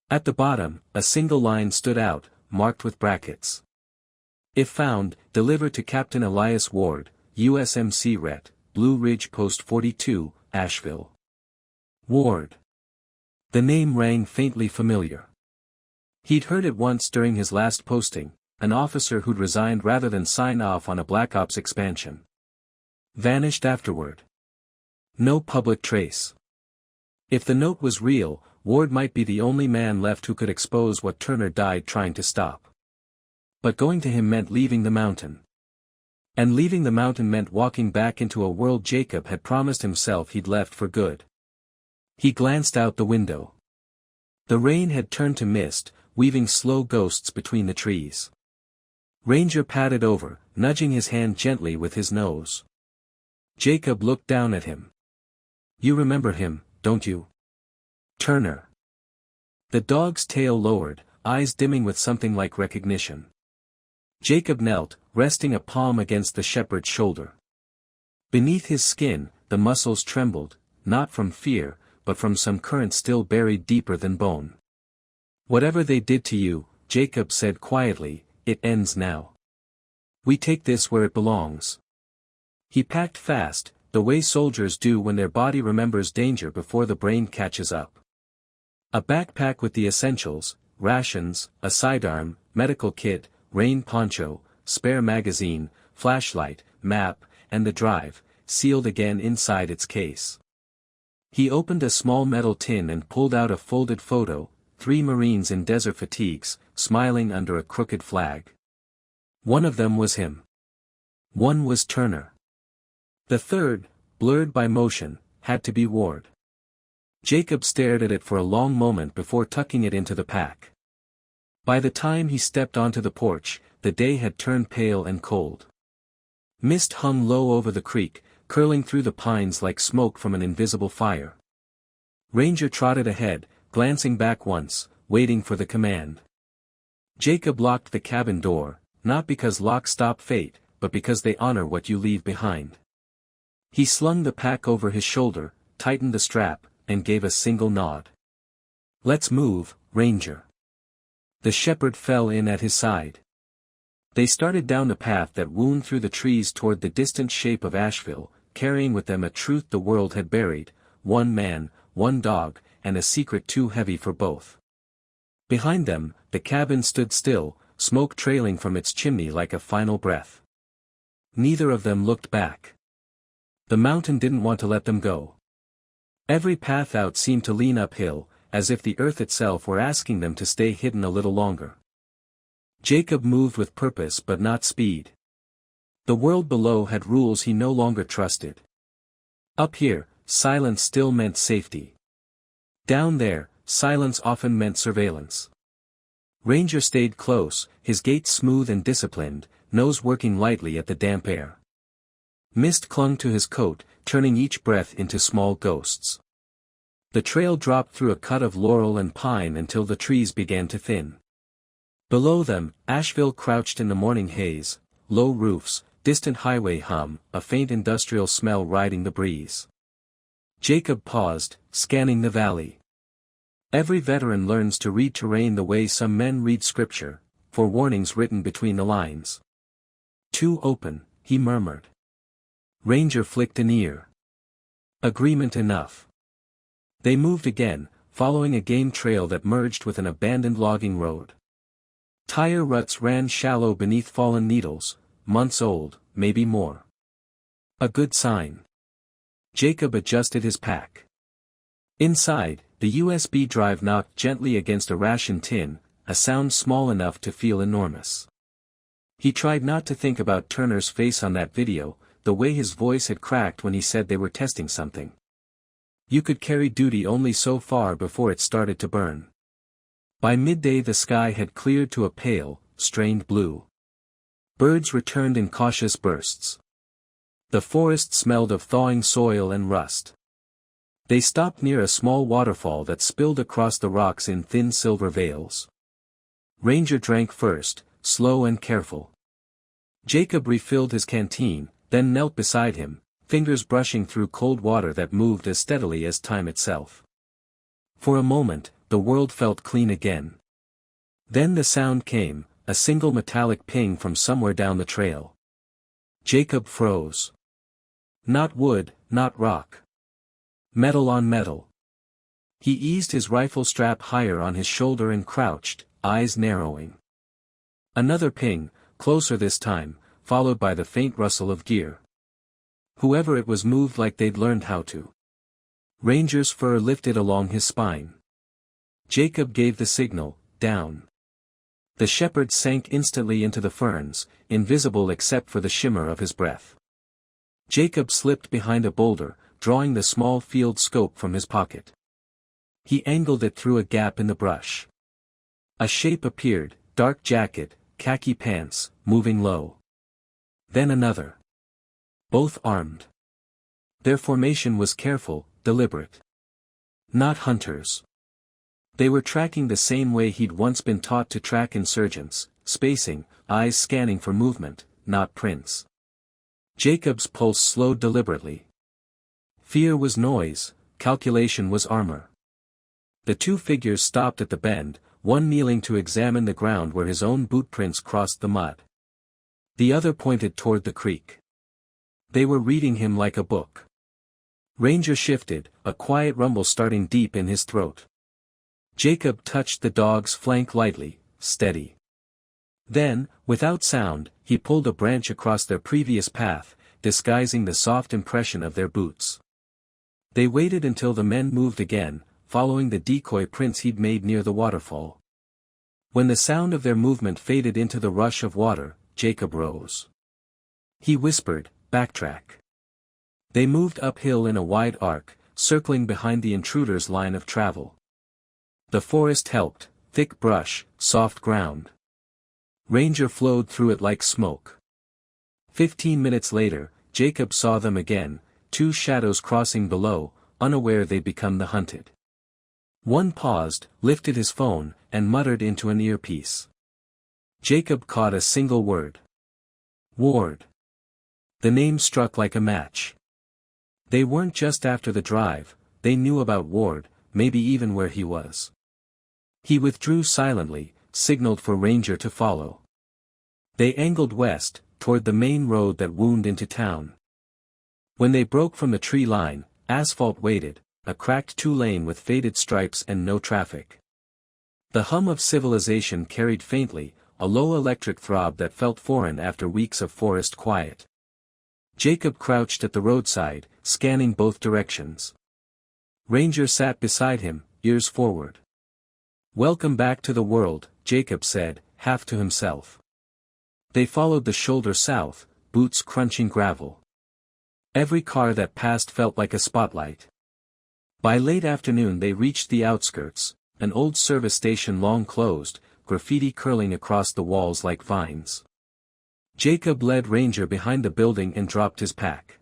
At the bottom, a single line stood out, marked with brackets. "If found, deliver to Captain Elias Ward, USMC Ret, Blue Ridge Post 42, Asheville." Ward. The name rang faintly familiar. He'd heard it once during his last posting, an officer who'd resigned rather than sign off on a Black Ops expansion. Vanished afterward. No public trace. If the note was real, Ward might be the only man left who could expose what Turner died trying to stop. But going to him meant leaving the mountain. And leaving the mountain meant walking back into a world Jacob had promised himself he'd left for good. He glanced out the window. The rain had turned to mist, weaving slow ghosts between the trees. Ranger padded over, nudging his hand gently with his nose. Jacob looked down at him. "You remember him, don't you? Turner." The dog's tail lowered, eyes dimming with something like recognition. Jacob knelt, resting a palm against the shepherd's shoulder. Beneath his skin, the muscles trembled, not from fear, but from some current still buried deeper than bone. "Whatever they did to you," Jacob said quietly, "it ends now. We take this where it belongs." He packed fast, the way soldiers do when their body remembers danger before the brain catches up. A backpack with the essentials, rations, a sidearm, medical kit, rain poncho, spare magazine, flashlight, map, and the drive, sealed again inside its case. He opened a small metal tin and pulled out a folded photo, 3 Marines in desert fatigues, smiling under a crooked flag. One of them was him. One was Turner. The third, blurred by motion, had to be Ward. Jacob stared at it for a long moment before tucking it into the pack. By the time he stepped onto the porch, the day had turned pale and cold. Mist hung low over the creek, curling through the pines like smoke from an invisible fire. Ranger trotted ahead, glancing back once, waiting for the command. Jacob locked the cabin door, not because locks stop fate, but because they honor what you leave behind. He slung the pack over his shoulder, tightened the strap, and gave a single nod. "Let's move, Ranger." The shepherd fell in at his side. They started down the path that wound through the trees toward the distant shape of Asheville, carrying with them a truth the world had buried: one man, one dog, and a secret too heavy for both. Behind them, the cabin stood still, smoke trailing from its chimney like a final breath. Neither of them looked back. The mountain didn't want to let them go. Every path out seemed to lean uphill, as if the earth itself were asking them to stay hidden a little longer. Jacob moved with purpose but not speed. The world below had rules he no longer trusted. Up here, silence still meant safety. Down there, silence often meant surveillance. Ranger stayed close, his gait smooth and disciplined, nose working lightly at the damp air. Mist clung to his coat, turning each breath into small ghosts. The trail dropped through a cut of laurel and pine until the trees began to thin. Below them, Asheville crouched in the morning haze, low roofs, distant highway hum, a faint industrial smell riding the breeze. Jacob paused, scanning the valley. Every veteran learns to read terrain the way some men read scripture, for warnings written between the lines. "Too open," he murmured. Ranger flicked an ear. Agreement enough. They moved again, following a game trail that merged with an abandoned logging road. Tire ruts ran shallow beneath fallen needles, months old, maybe more. A good sign. Jacob adjusted his pack. Inside, the USB drive knocked gently against a ration tin, a sound small enough to feel enormous. He tried not to think about Turner's face on that video, the way his voice had cracked when he said they were testing something. You could carry duty only so far before it started to burn. By midday the sky had cleared to a pale, strained blue. Birds returned in cautious bursts. The forest smelled of thawing soil and rust. They stopped near a small waterfall that spilled across the rocks in thin silver veils. Ranger drank first, slow and careful. Jacob refilled his canteen, then knelt beside him, fingers brushing through cold water that moved as steadily as time itself. For a moment, the world felt clean again. Then the sound came, a single metallic ping from somewhere down the trail. Jacob froze. Not wood, not rock. Metal on metal. He eased his rifle strap higher on his shoulder and crouched, eyes narrowing. Another ping, closer this time, followed by the faint rustle of gear. Whoever it was moved like they'd learned how to. Ranger's fur lifted along his spine. Jacob gave the signal, down. The shepherd sank instantly into the ferns, invisible except for the shimmer of his breath. Jacob slipped behind a boulder, drawing the small field scope from his pocket. He angled it through a gap in the brush. A shape appeared, dark jacket, khaki pants, moving low. Then another. Both armed. Their formation was careful, deliberate. Not hunters. They were tracking the same way he'd once been taught to track insurgents, spacing, eyes scanning for movement, not prints. Jacob's pulse slowed deliberately. Fear was noise, calculation was armor. The two figures stopped at the bend, one kneeling to examine the ground where his own boot prints crossed the mud. The other pointed toward the creek. They were reading him like a book. Ranger shifted, a quiet rumble starting deep in his throat. Jacob touched the dog's flank lightly, steady. Then, without sound, he pulled a branch across their previous path, disguising the soft impression of their boots. They waited until the men moved again, following the decoy prints he'd made near the waterfall. When the sound of their movement faded into the rush of water, Jacob rose. He whispered, "Backtrack." They moved uphill in a wide arc, circling behind the intruder's line of travel. The forest helped, thick brush, soft ground. Ranger flowed through it like smoke. 15 minutes later, Jacob saw them again, two shadows crossing below, unaware they'd become the hunted. One paused, lifted his phone, and muttered into an earpiece. Jacob caught a single word. Ward. The name struck like a match. They weren't just after the drive, they knew about Ward, maybe even where he was. He withdrew silently, signaled for Ranger to follow. They angled west, toward the main road that wound into town. When they broke from the tree line, asphalt waited, a cracked two-lane with faded stripes and no traffic. The hum of civilization carried faintly, a low electric throb that felt foreign after weeks of forest quiet. Jacob crouched at the roadside, scanning both directions. Ranger sat beside him, ears forward. "Welcome back to the world," Jacob said, half to himself. They followed the shoulder south, boots crunching gravel. Every car that passed felt like a spotlight. By late afternoon they reached the outskirts, an old service station long closed, graffiti curling across the walls like vines. Jacob led Ranger behind the building and dropped his pack.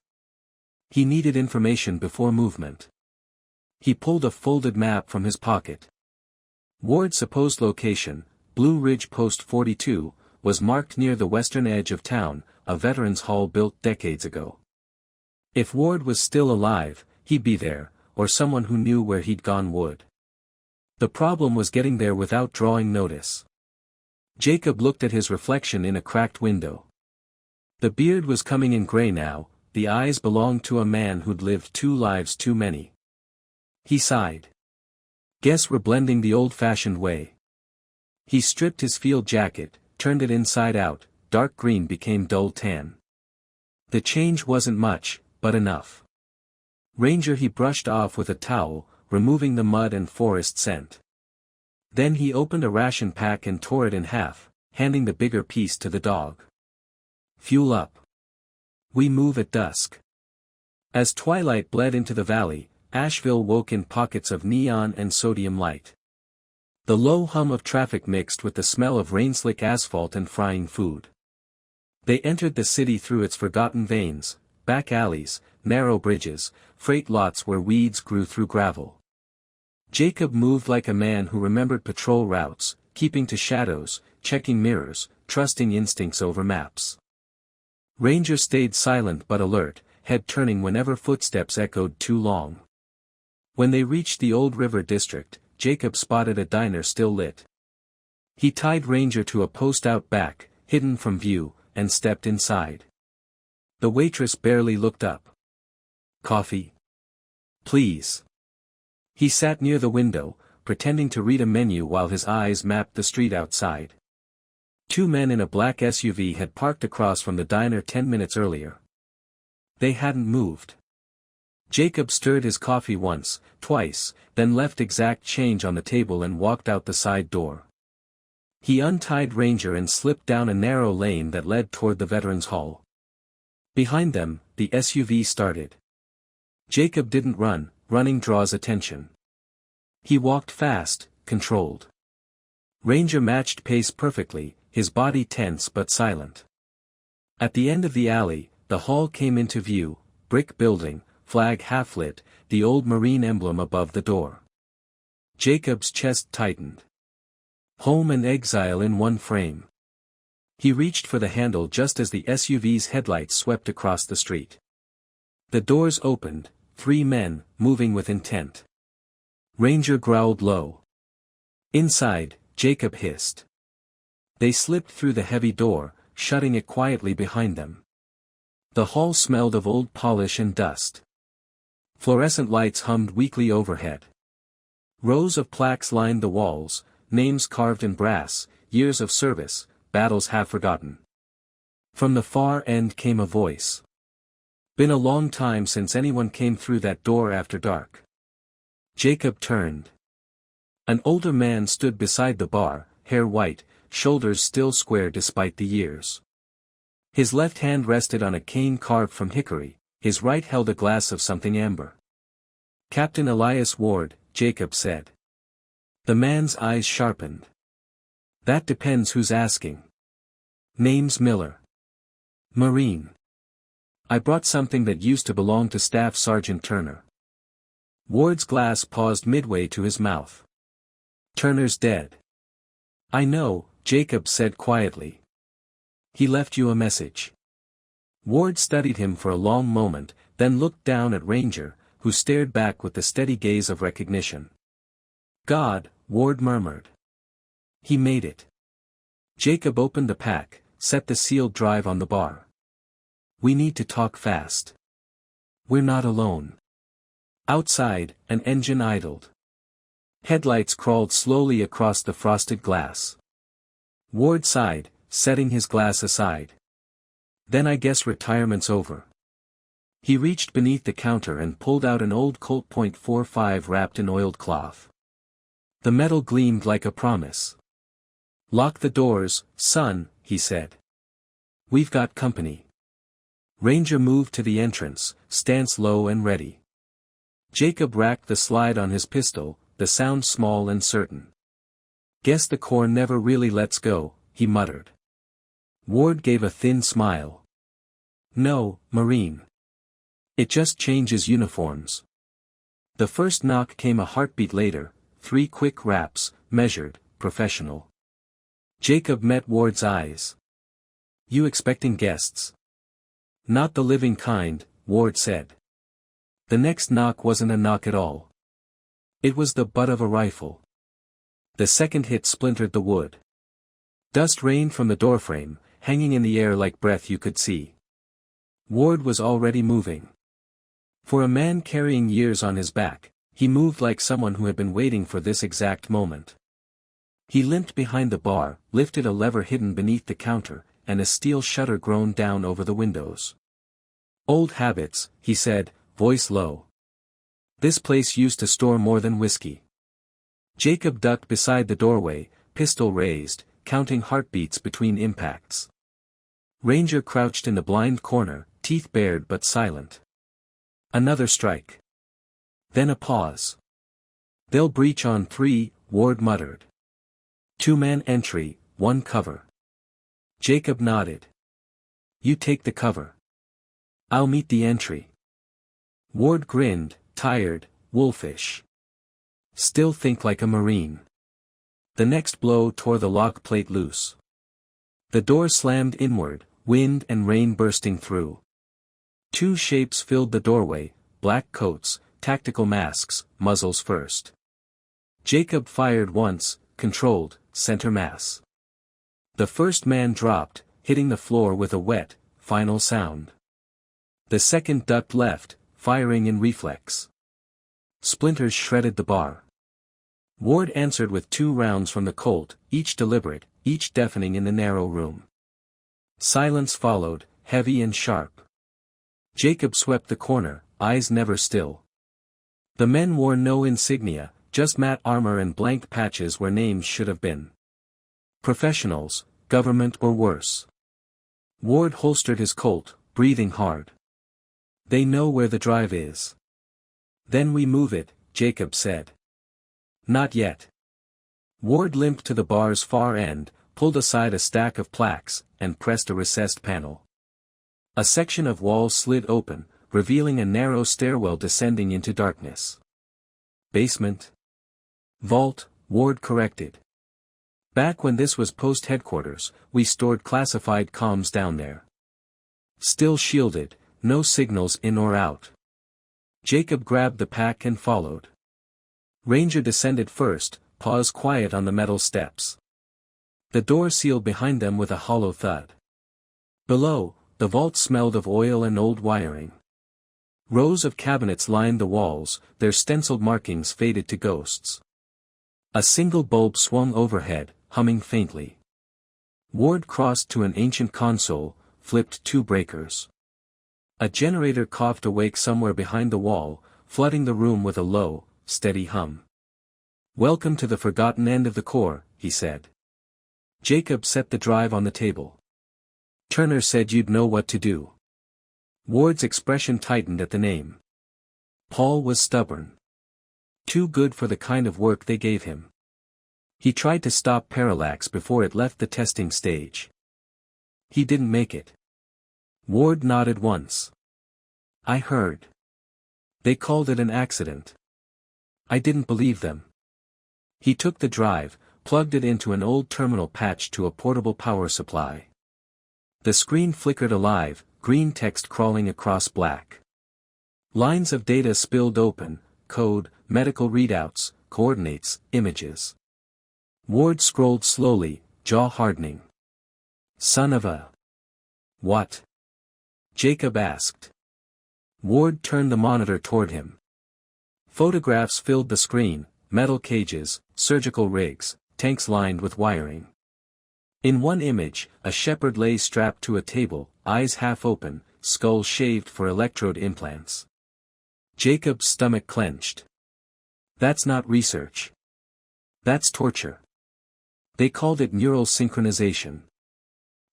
He needed information before movement. He pulled a folded map from his pocket. Ward's supposed location, Blue Ridge Post 42, was marked near the western edge of town, a veterans' hall built decades ago. If Ward was still alive, he'd be there, or someone who knew where he'd gone would. The problem was getting there without drawing notice. Jacob looked at his reflection in a cracked window. The beard was coming in gray now, the eyes belonged to a man who'd lived 2 lives too many. He sighed. "Guess we're blending the old-fashioned way." He stripped his field jacket, turned it inside out, dark green became dull tan. The change wasn't much, but enough. Ranger he brushed off with a towel, removing the mud and forest scent. Then he opened a ration pack and tore it in half, handing the bigger piece to the dog. "Fuel up. We move at dusk." As twilight bled into the valley, Asheville woke in pockets of neon and sodium light. The low hum of traffic mixed with the smell of rain-slick asphalt and frying food. They entered the city through its forgotten veins, back alleys, narrow bridges, freight lots where weeds grew through gravel. Jacob moved like a man who remembered patrol routes, keeping to shadows, checking mirrors, trusting instincts over maps. Ranger stayed silent but alert, head turning whenever footsteps echoed too long. When they reached the Old River district, Jacob spotted a diner still lit. He tied Ranger to a post out back, hidden from view, and stepped inside. The waitress barely looked up. "Coffee? Please." He sat near the window, pretending to read a menu while his eyes mapped the street outside. 2 men in a black SUV had parked across from the diner 10 minutes earlier. They hadn't moved. Jacob stirred his coffee once, twice, then left exact change on the table and walked out the side door. He untied Ranger and slipped down a narrow lane that led toward the Veterans Hall. Behind them, the SUV started. Jacob didn't run, running draws attention. He walked fast, controlled. Ranger matched pace perfectly, his body tense but silent. At the end of the alley, the hall came into view, brick building, flag half-lit, the old Marine emblem above the door. Jacob's chest tightened. Home and exile in one frame. He reached for the handle just as the SUV's headlights swept across the street. The doors opened, 3 men, moving with intent. Ranger growled low. Inside, Jacob hissed. They slipped through the heavy door, shutting it quietly behind them. The hall smelled of old polish and dust. Fluorescent lights hummed weakly overhead. Rows of plaques lined the walls, names carved in brass, years of service, battles half forgotten. From the far end came a voice. "Been a long time since anyone came through that door after dark." Jacob turned. An older man stood beside the bar, hair white, shoulders still square despite the years. His left hand rested on a cane carved from hickory, his right held a glass of something amber. "Captain Elias Ward," Jacob said. The man's eyes sharpened. "That depends who's asking." Name's Miller. Marine. I brought something that used to belong to Staff Sergeant Turner. Ward's glass paused midway to his mouth. Turner's dead. I know, Jacob said quietly. He left you a message. Ward studied him for a long moment, then looked down at Ranger, who stared back with the steady gaze of recognition. God, Ward murmured. He made it. Jacob opened the pack, set the sealed drive on the bar. We need to talk fast. We're not alone. Outside, an engine idled. Headlights crawled slowly across the frosted glass. Ward sighed, setting his glass aside. Then I guess retirement's over. He reached beneath the counter and pulled out an old Colt .45 wrapped in oiled cloth. The metal gleamed like a promise. Lock the doors, son, he said. We've got company. Ranger moved to the entrance, stance low and ready. Jacob racked the slide on his pistol, the sound small and certain. Guess the Corps never really lets go, he muttered. Ward gave a thin smile. No, Marine. It just changes uniforms. The first knock came a heartbeat later, 3 quick raps, measured, professional. Jacob met Ward's eyes. You expecting guests? Not the living kind, Ward said. The next knock wasn't a knock at all. It was the butt of a rifle. The second hit splintered the wood. Dust rained from the doorframe, hanging in the air like breath you could see. Ward was already moving. For a man carrying years on his back, he moved like someone who had been waiting for this exact moment. He limped behind the bar, lifted a lever hidden beneath the counter, and a steel shutter groaned down over the windows. Old habits, he said, voice low. This place used to store more than whiskey. Jacob ducked beside the doorway, pistol raised, counting heartbeats between impacts. Ranger crouched in the blind corner, teeth bared but silent. Another strike. Then a pause. They'll breach on 3, Ward muttered. 2-man entry, 1 cover. Jacob nodded. You take the cover. I'll meet the entry. Ward grinned, tired, wolfish. Still think like a Marine. The next blow tore the lock plate loose. The door slammed inward, wind and rain bursting through. 2 shapes filled the doorway, black coats, tactical masks, muzzles first. Jacob fired once, controlled, center mass. The first man dropped, hitting the floor with a wet, final sound. The second ducked left, firing in reflex. Splinters shredded the bar. Ward answered with 2 rounds from the Colt, each deliberate, each deafening in the narrow room. Silence followed, heavy and sharp. Jacob swept the corner, eyes never still. The men wore no insignia, just matte armor and blank patches where names should have been. Professionals, government or worse. Ward holstered his Colt, breathing hard. They know where the drive is. Then we move it, Jacob said. Not yet. Ward limped to the bar's far end, pulled aside a stack of plaques, and pressed a recessed panel. A section of wall slid open, revealing a narrow stairwell descending into darkness. Basement? Vault, Ward corrected. Back when this was post headquarters, we stored classified comms down there. Still shielded, no signals in or out. Jacob grabbed the pack and followed. Ranger descended first, paws quiet on the metal steps. The door sealed behind them with a hollow thud. Below, the vault smelled of oil and old wiring. Rows of cabinets lined the walls, their stenciled markings faded to ghosts. A single bulb swung overhead, humming faintly. Ward crossed to an ancient console, flipped 2 breakers. A generator coughed awake somewhere behind the wall, flooding the room with a low, steady hum. Welcome to the forgotten end of the Corps, he said. Jacob set the drive on the table. Turner said you'd know what to do. Ward's expression tightened at the name. Paul was stubborn. Too good for the kind of work they gave him. He tried to stop Parallax before it left the testing stage. He didn't make it. Ward nodded once. I heard. They called it an accident. I didn't believe them. He took the drive, plugged it into an old terminal patched to a portable power supply. The screen flickered alive, green text crawling across black. Lines of data spilled open, code, medical readouts, coordinates, images. Ward scrolled slowly, jaw hardening. Son of a... What? Jacob asked. Ward turned the monitor toward him. Photographs filled the screen, metal cages, surgical rigs, tanks lined with wiring. In one image, a shepherd lay strapped to a table, eyes half open, skull shaved for electrode implants. Jacob's stomach clenched. That's not research. That's torture. They called it neural synchronization.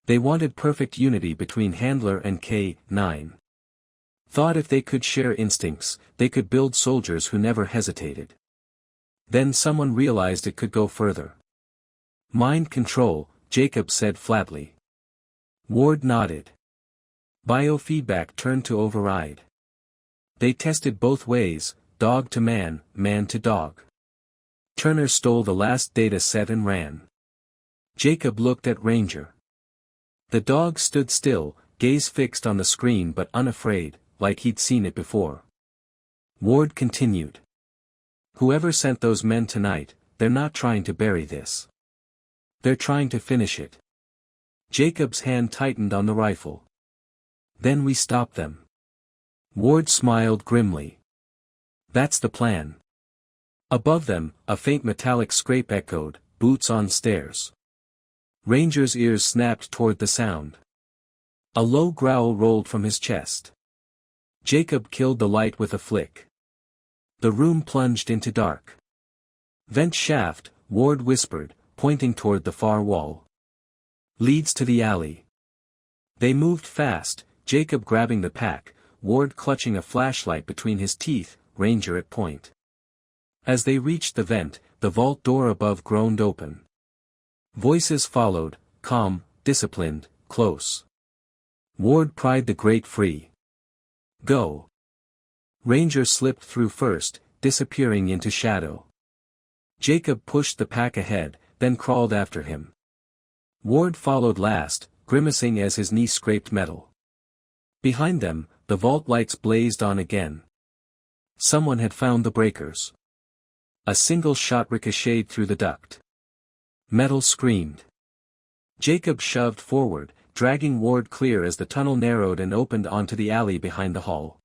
They wanted perfect unity between Handler and K-9. Thought if they could share instincts, they could build soldiers who never hesitated. Then someone realized it could go further. Mind control, Jacob said flatly. Ward nodded. Biofeedback turned to override. They tested both ways, dog to man, man to dog. Turner stole the last data set and ran. Jacob looked at Ranger. The dog stood still, gaze fixed on the screen but unafraid, like he'd seen it before. Ward continued. Whoever sent those men tonight, they're not trying to bury this. They're trying to finish it. Jacob's hand tightened on the rifle. Then we stop them. Ward smiled grimly. That's the plan. Above them, a faint metallic scrape echoed, boots on stairs. Ranger's ears snapped toward the sound. A low growl rolled from his chest. Jacob killed the light with a flick. The room plunged into dark. Vent shaft, Ward whispered, pointing toward the far wall. Leads to the alley. They moved fast, Jacob grabbing the pack, Ward clutching a flashlight between his teeth, Ranger at point. As they reached the vent, the vault door above groaned open. Voices followed, calm, disciplined, close. Ward pried the grate free. Go. Ranger slipped through first, disappearing into shadow. Jacob pushed the pack ahead, then crawled after him. Ward followed last, grimacing as his knee scraped metal. Behind them, the vault lights blazed on again. Someone had found the breakers. A single shot ricocheted through the duct. Metal screamed. Jacob shoved forward, dragging Ward clear as the tunnel narrowed and opened onto the alley behind the hall.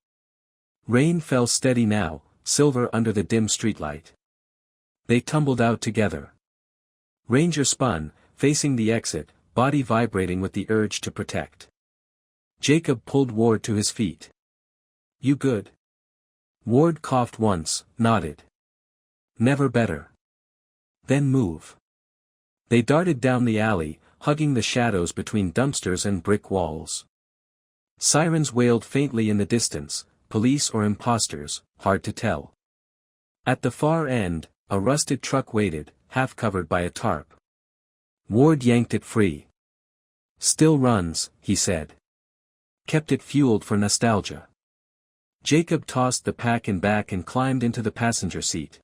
Rain fell steady now, silver under the dim streetlight. They tumbled out together. Ranger spun, facing the exit, body vibrating with the urge to protect. Jacob pulled Ward to his feet. You good? Ward coughed once, nodded. Never better. Then move. They darted down the alley, hugging the shadows between dumpsters and brick walls. Sirens wailed faintly in the distance, police or imposters, hard to tell. At the far end, a rusted truck waited, half covered by a tarp. Ward yanked it free. Still runs, he said. Kept it fueled for nostalgia. Jacob tossed the pack in back and climbed into the passenger seat.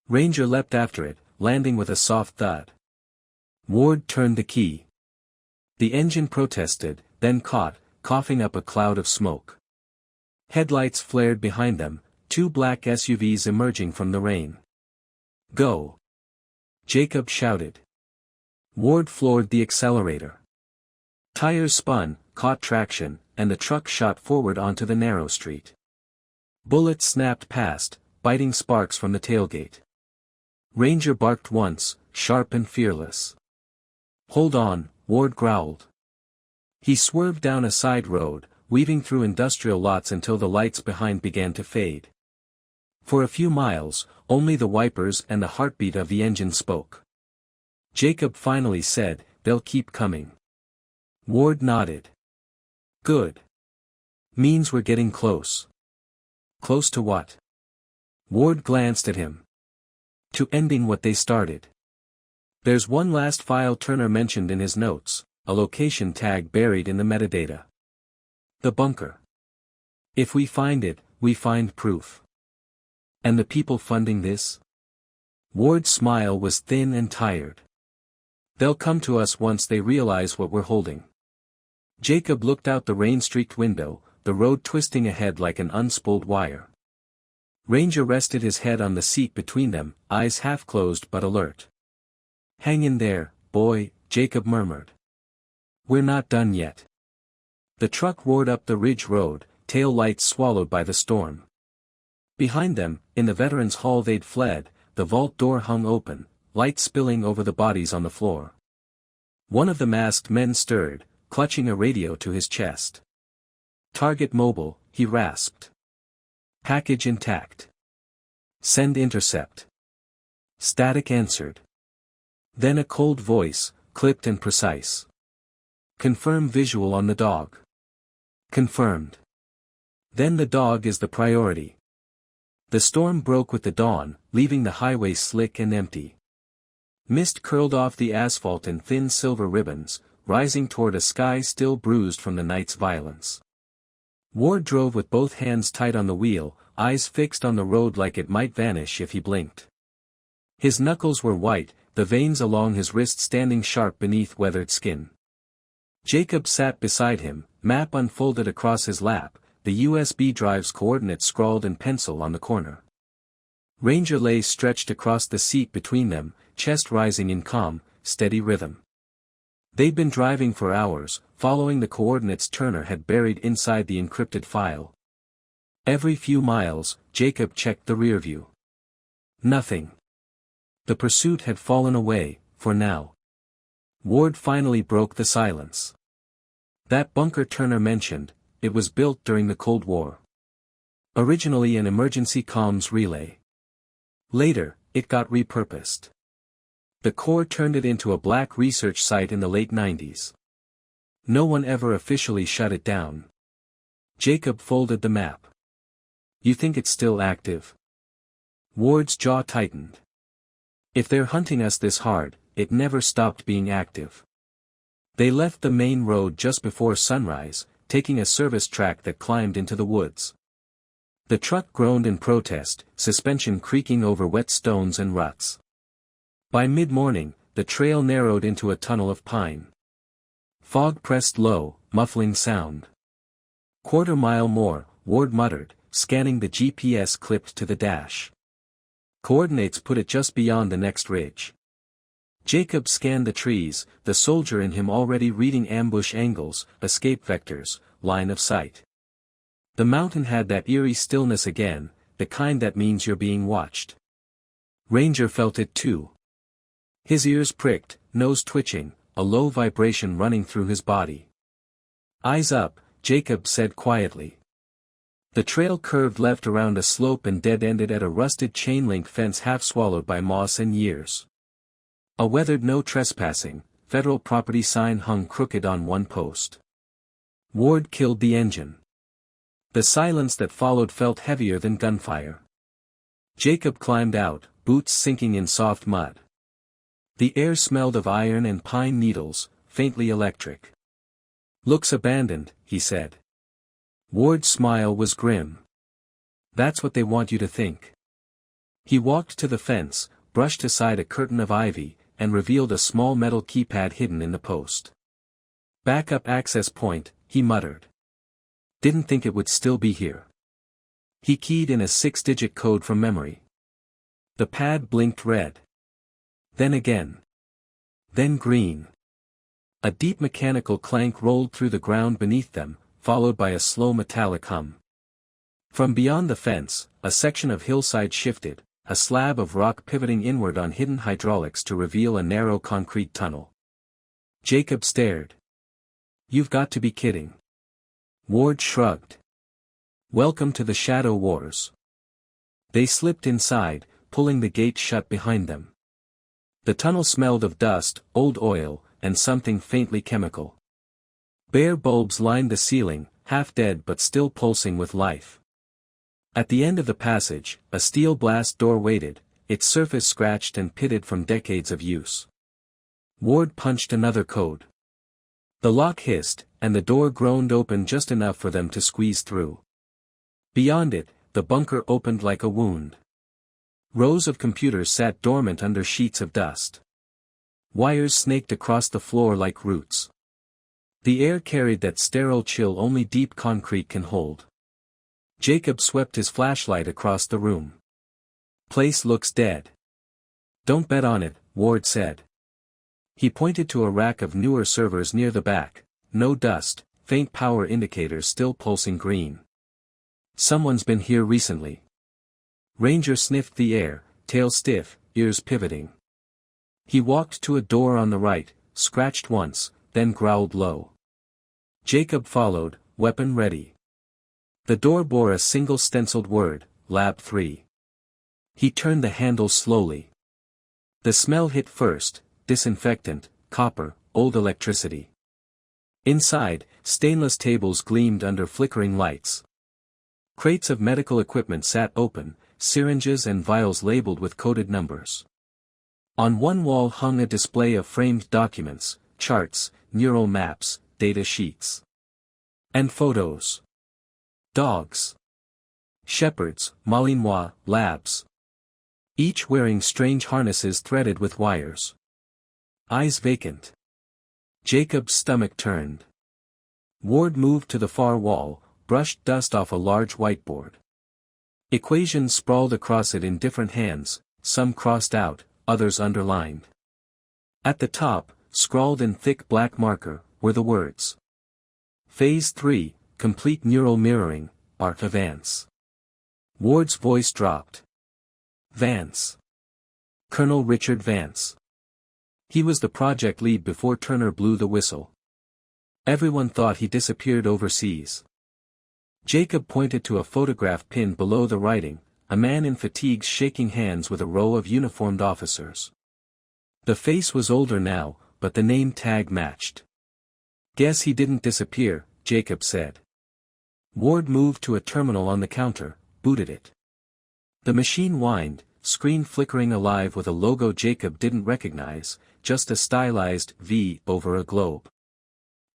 Ranger leapt after it, landing with a soft thud. Ward turned the key. The engine protested, then caught, coughing up a cloud of smoke. Headlights flared behind them, two black SUVs emerging from the rain. Go! Jacob shouted. Ward floored the accelerator. Tires spun, caught traction, and the truck shot forward onto the narrow street. Bullets snapped past, biting sparks from the tailgate. Ranger barked once, sharp and fearless. Hold on, Ward growled. He swerved down a side road, weaving through industrial lots until the lights behind began to fade. For a few miles, only the wipers and the heartbeat of the engine spoke. Jacob finally said, "They'll keep coming." Ward nodded. Good. Means we're getting close. Close to what? Ward glanced at him. To ending what they started. There's one last file Turner mentioned in his notes, a location tag buried in the metadata. The bunker. If we find it, we find proof. And the people funding this? Ward's smile was thin and tired. They'll come to us once they realize what we're holding. Jacob looked out the rain-streaked window, the road twisting ahead like an unspooled wire. Ranger rested his head on the seat between them, eyes half-closed but alert. "Hang in there, boy," Jacob murmured. "We're not done yet." The truck roared up the ridge road, tail lights swallowed by the storm. Behind them, in the veterans' hall they'd fled, the vault door hung open, light spilling over the bodies on the floor. One of the masked men stirred, clutching a radio to his chest. "Target mobile," he rasped. "Package intact. Send intercept." Static answered. Then a cold voice, clipped and precise. "Confirm visual on the dog." "Confirmed." "Then the dog is the priority." The storm broke with the dawn, leaving the highway slick and empty. Mist curled off the asphalt in thin silver ribbons, rising toward a sky still bruised from the night's violence. Ward drove with both hands tight on the wheel, eyes fixed on the road like it might vanish if he blinked. His knuckles were white, the veins along his wrist standing sharp beneath weathered skin. Jacob sat beside him, map unfolded across his lap, the USB drive's coordinates scrawled in pencil on the corner. Ranger lay stretched across the seat between them, chest rising in calm, steady rhythm. They'd been driving for hours, following the coordinates Turner had buried inside the encrypted file. Every few miles, Jacob checked the rearview. Nothing. The pursuit had fallen away, for now. Ward finally broke the silence. "That bunker Turner mentioned, it was built during the Cold War. Originally an emergency comms relay. Later, it got repurposed. The Corps turned it into a black research site in the late 90s. No one ever officially shut it down." Jacob folded the map. "You think it's still active?" Ward's jaw tightened. "If they're hunting us this hard, it never stopped being active." They left the main road just before sunrise, taking a service track that climbed into the woods. The truck groaned in protest, suspension creaking over wet stones and ruts. By mid-morning, the trail narrowed into a tunnel of pine. Fog pressed low, muffling sound. "Quarter mile more," Ward muttered, scanning the GPS clipped to the dash. Coordinates put it just beyond the next ridge. Jacob scanned the trees, the soldier in him already reading ambush angles, escape vectors, line of sight. The mountain had that eerie stillness again, the kind that means you're being watched. Ranger felt it too. His ears pricked, nose twitching, a low vibration running through his body. "Eyes up," Jacob said quietly. The trail curved left around a slope and dead-ended at a rusted chain-link fence half swallowed by moss and years. A weathered "No Trespassing" federal property sign hung crooked on one post. Ward killed the engine. The silence that followed felt heavier than gunfire. Jacob climbed out, boots sinking in soft mud. The air smelled of iron and pine needles, faintly electric. "Looks abandoned," he said. Ward's smile was grim. "That's what they want you to think." He walked to the fence, brushed aside a curtain of ivy, and revealed a small metal keypad hidden in the post. "Backup access point," he muttered. "Didn't think it would still be here." He keyed in a 6-digit code from memory. The pad blinked red. Then again. Then green. A deep mechanical clank rolled through the ground beneath them, followed by a slow metallic hum. From beyond the fence, a section of hillside shifted, a slab of rock pivoting inward on hidden hydraulics to reveal a narrow concrete tunnel. Jacob stared. "You've got to be kidding." Ward shrugged. "Welcome to the Shadow Wars." They slipped inside, pulling the gate shut behind them. The tunnel smelled of dust, old oil, and something faintly chemical. Bare bulbs lined the ceiling, half dead but still pulsing with life. At the end of the passage, a steel blast door waited, its surface scratched and pitted from decades of use. Ward punched another code. The lock hissed, and the door groaned open just enough for them to squeeze through. Beyond it, the bunker opened like a wound. Rows of computers sat dormant under sheets of dust. Wires snaked across the floor like roots. The air carried that sterile chill only deep concrete can hold. Jacob swept his flashlight across the room. Place looks dead. Don't bet on it, Ward said. He pointed to a rack of newer servers near the back, no dust, faint power indicators still pulsing green. Someone's been here recently. Ranger sniffed the air, tail stiff, ears pivoting. He walked to a door on the right, scratched once, then growled low. Jacob followed, weapon ready. The door bore a single stenciled word, Lab 3. He turned the handle slowly. The smell hit first, disinfectant, copper, old electricity. Inside, stainless tables gleamed under flickering lights. Crates of medical equipment sat open, syringes and vials labeled with coded numbers. On one wall hung a display of framed documents, charts, neural maps, data sheets. And photos. Dogs. Shepherds, Malinois, labs. Each wearing strange harnesses threaded with wires. Eyes vacant. Jacob's stomach turned. Ward moved to the far wall, brushed dust off a large whiteboard. Equations sprawled across it in different hands, some crossed out, others underlined. At the top, scrawled in thick black marker, were the words. Phase 3, Complete Neural Mirroring, Art of Vance. Ward's voice dropped. Vance. Colonel Richard Vance. He was the project lead before Turner blew the whistle. Everyone thought he disappeared overseas. Jacob pointed to a photograph pinned below the writing, a man in fatigues shaking hands with a row of uniformed officers. The face was older now, but the name tag matched. Guess he didn't disappear, Jacob said. Ward moved to a terminal on the counter, booted it. The machine whined, screen flickering alive with a logo Jacob didn't recognize, just a stylized V over a globe.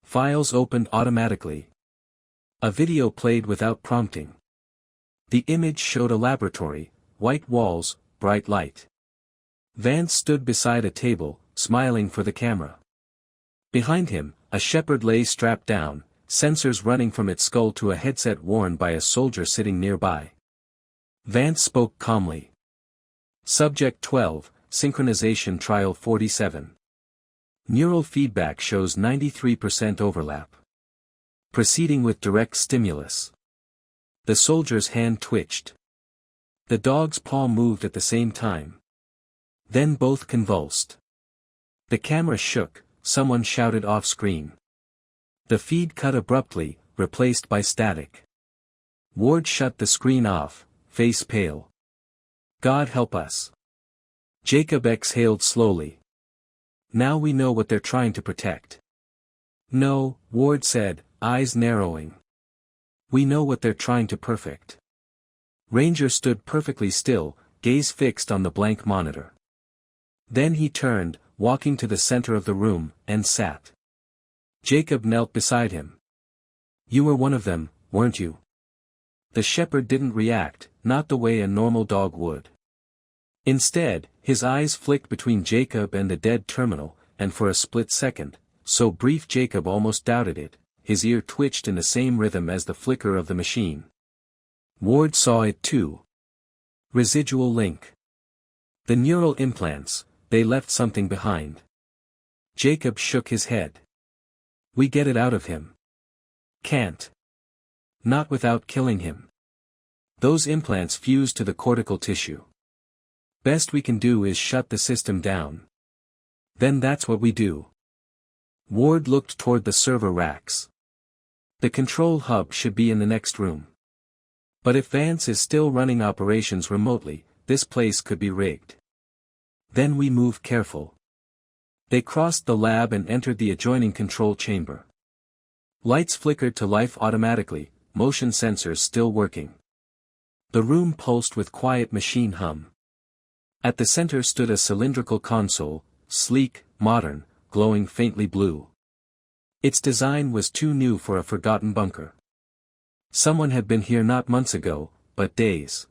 Files opened automatically. A video played without prompting. The image showed a laboratory, white walls, bright light. Vance stood beside a table, smiling for the camera. Behind him, a shepherd lay strapped down, sensors running from its skull to a headset worn by a soldier sitting nearby. Vance spoke calmly. Subject 12, Synchronization Trial 47. Neural feedback shows 93% overlap. Proceeding with direct stimulus. The soldier's hand twitched. The dog's paw moved at the same time. Then both convulsed. The camera shook, someone shouted off-screen. The feed cut abruptly, replaced by static. Ward shut the screen off, face pale. God help us. Jacob exhaled slowly. Now we know what they're trying to protect. No, Ward said, eyes narrowing. We know what they're trying to perfect. Ranger stood perfectly still, gaze fixed on the blank monitor. Then he turned, walking to the center of the room, and sat. Jacob knelt beside him. You were one of them, weren't you? The shepherd didn't react, not the way a normal dog would. Instead, his eyes flicked between Jacob and the dead terminal, and for a split second, so brief Jacob almost doubted it, his ear twitched in the same rhythm as the flicker of the machine. Ward saw it too. Residual link. The neural implants, they left something behind. Jacob shook his head. We get it out of him. Can't. Not without killing him. Those implants fuse to the cortical tissue. Best we can do is shut the system down. Then that's what we do. Ward looked toward the server racks. The control hub should be in the next room. But if Vance is still running operations remotely, this place could be rigged. Then we move careful. They crossed the lab and entered the adjoining control chamber. Lights flickered to life automatically, motion sensors still working. The room pulsed with quiet machine hum. At the center stood a cylindrical console, sleek, modern, glowing faintly blue. Its design was too new for a forgotten bunker. Someone had been here not months ago, but days.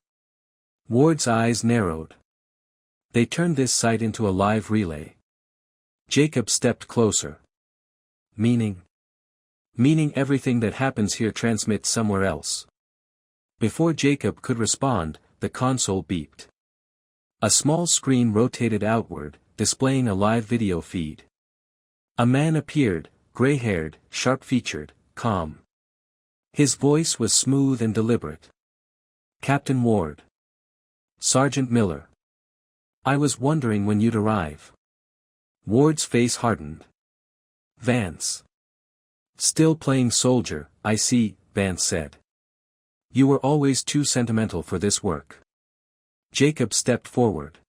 Ward's eyes narrowed. They turned this site into a live relay. Jacob stepped closer. Meaning? Meaning everything that happens here transmits somewhere else. Before Jacob could respond, the console beeped. A small screen rotated outward, displaying a live video feed. A man appeared, gray-haired, sharp-featured, calm. His voice was smooth and deliberate. "Captain Ward. Sergeant Miller. I was wondering when you'd arrive." Ward's face hardened. "Vance. Still playing soldier, I see," Vance said. "You were always too sentimental for this work." Jacob stepped forward.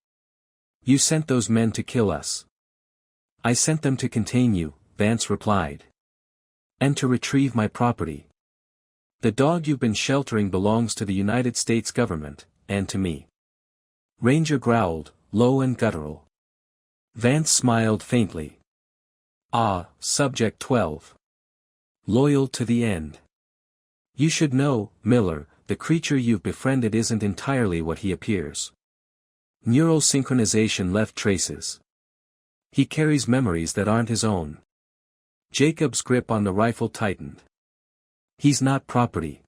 "You sent those men to kill us." "I sent them to contain you," Vance replied. "And to retrieve my property. The dog you've been sheltering belongs to the United States government, and to me." Ranger growled, low and guttural. Vance smiled faintly. "Ah, Subject 12. Loyal to the end. You should know, Miller, the creature you've befriended isn't entirely what he appears. Neural synchronization left traces. He carries memories that aren't his own." Jacob's grip on the rifle tightened. "He's not property."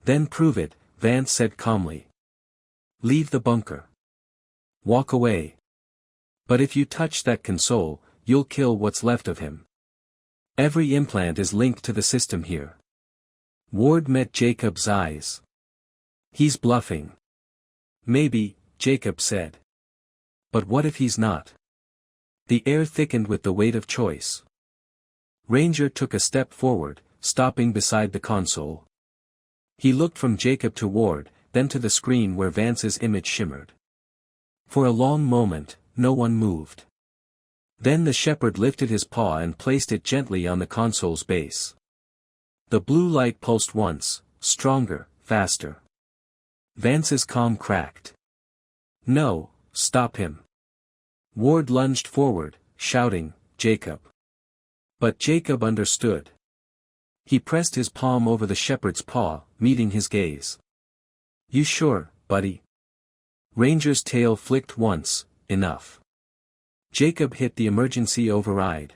"Then prove it," Vance said calmly. "Leave the bunker. Walk away. But if you touch that console, you'll kill what's left of him. Every implant is linked to the system here." Ward met Jacob's eyes. "He's bluffing." "Maybe," Jacob said. "But what if he's not?" The air thickened with the weight of choice. Ranger took a step forward, stopping beside the console. He looked from Jacob to Ward, then to the screen where Vance's image shimmered. For a long moment, no one moved. Then the shepherd lifted his paw and placed it gently on the console's base. The blue light pulsed once, stronger, faster. Vance's calm cracked. "No, stop him." Ward lunged forward, shouting, "Jacob." But Jacob understood. He pressed his palm over the shepherd's paw, meeting his gaze. "You sure, buddy?" Ranger's tail flicked once, enough. Jacob hit the emergency override.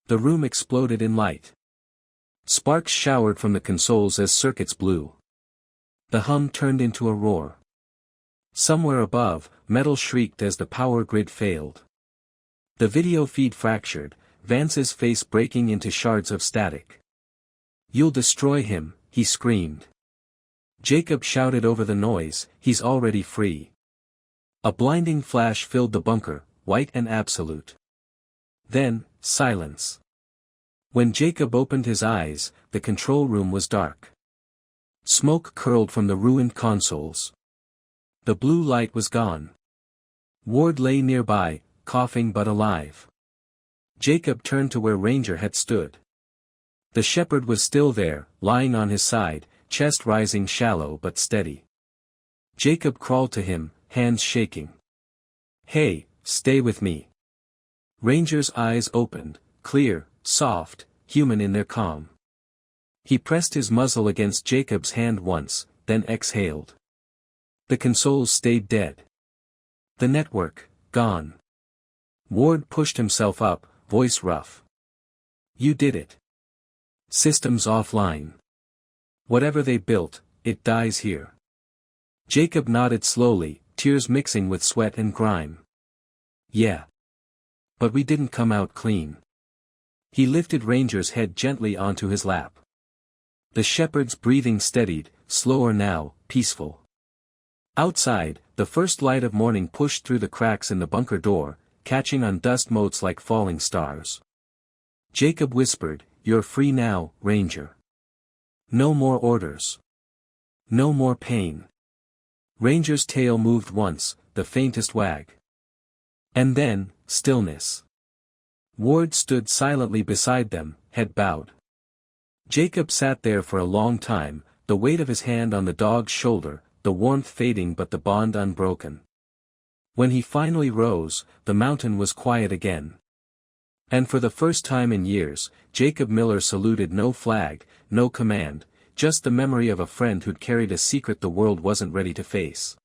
The room exploded in light. Sparks showered from the consoles as circuits blew. The hum turned into a roar. Somewhere above, metal shrieked as the power grid failed. The video feed fractured, Vance's face breaking into shards of static. "You'll destroy him," he screamed. Jacob shouted over the noise, "He's already free." A blinding flash filled the bunker, white and absolute. Then, silence. When Jacob opened his eyes, the control room was dark. Smoke curled from the ruined consoles. The blue light was gone. Ward lay nearby, coughing but alive. Jacob turned to where Ranger had stood. The shepherd was still there, lying on his side, chest rising shallow but steady. Jacob crawled to him, hands shaking. "Hey, stay with me." Ranger's eyes opened, clear, soft, human in their calm. He pressed his muzzle against Jacob's hand once, then exhaled. The consoles stayed dead. The network, gone. Ward pushed himself up, voice rough. "You did it. Systems offline. Whatever they built, it dies here." Jacob nodded slowly, tears mixing with sweat and grime. "Yeah. But we didn't come out clean." He lifted Ranger's head gently onto his lap. The shepherd's breathing steadied, slower now, peaceful. Outside, the first light of morning pushed through the cracks in the bunker door, catching on dust motes like falling stars. Jacob whispered, "You're free now, Ranger. No more orders. No more pain." Ranger's tail moved once, the faintest wag. And then, stillness. Ward stood silently beside them, head bowed. Jacob sat there for a long time, the weight of his hand on the dog's shoulder, the warmth fading but the bond unbroken. When he finally rose, the mountain was quiet again. And for the first time in years, Jacob Miller saluted no flag, no command, just the memory of a friend who'd carried a secret the world wasn't ready to face.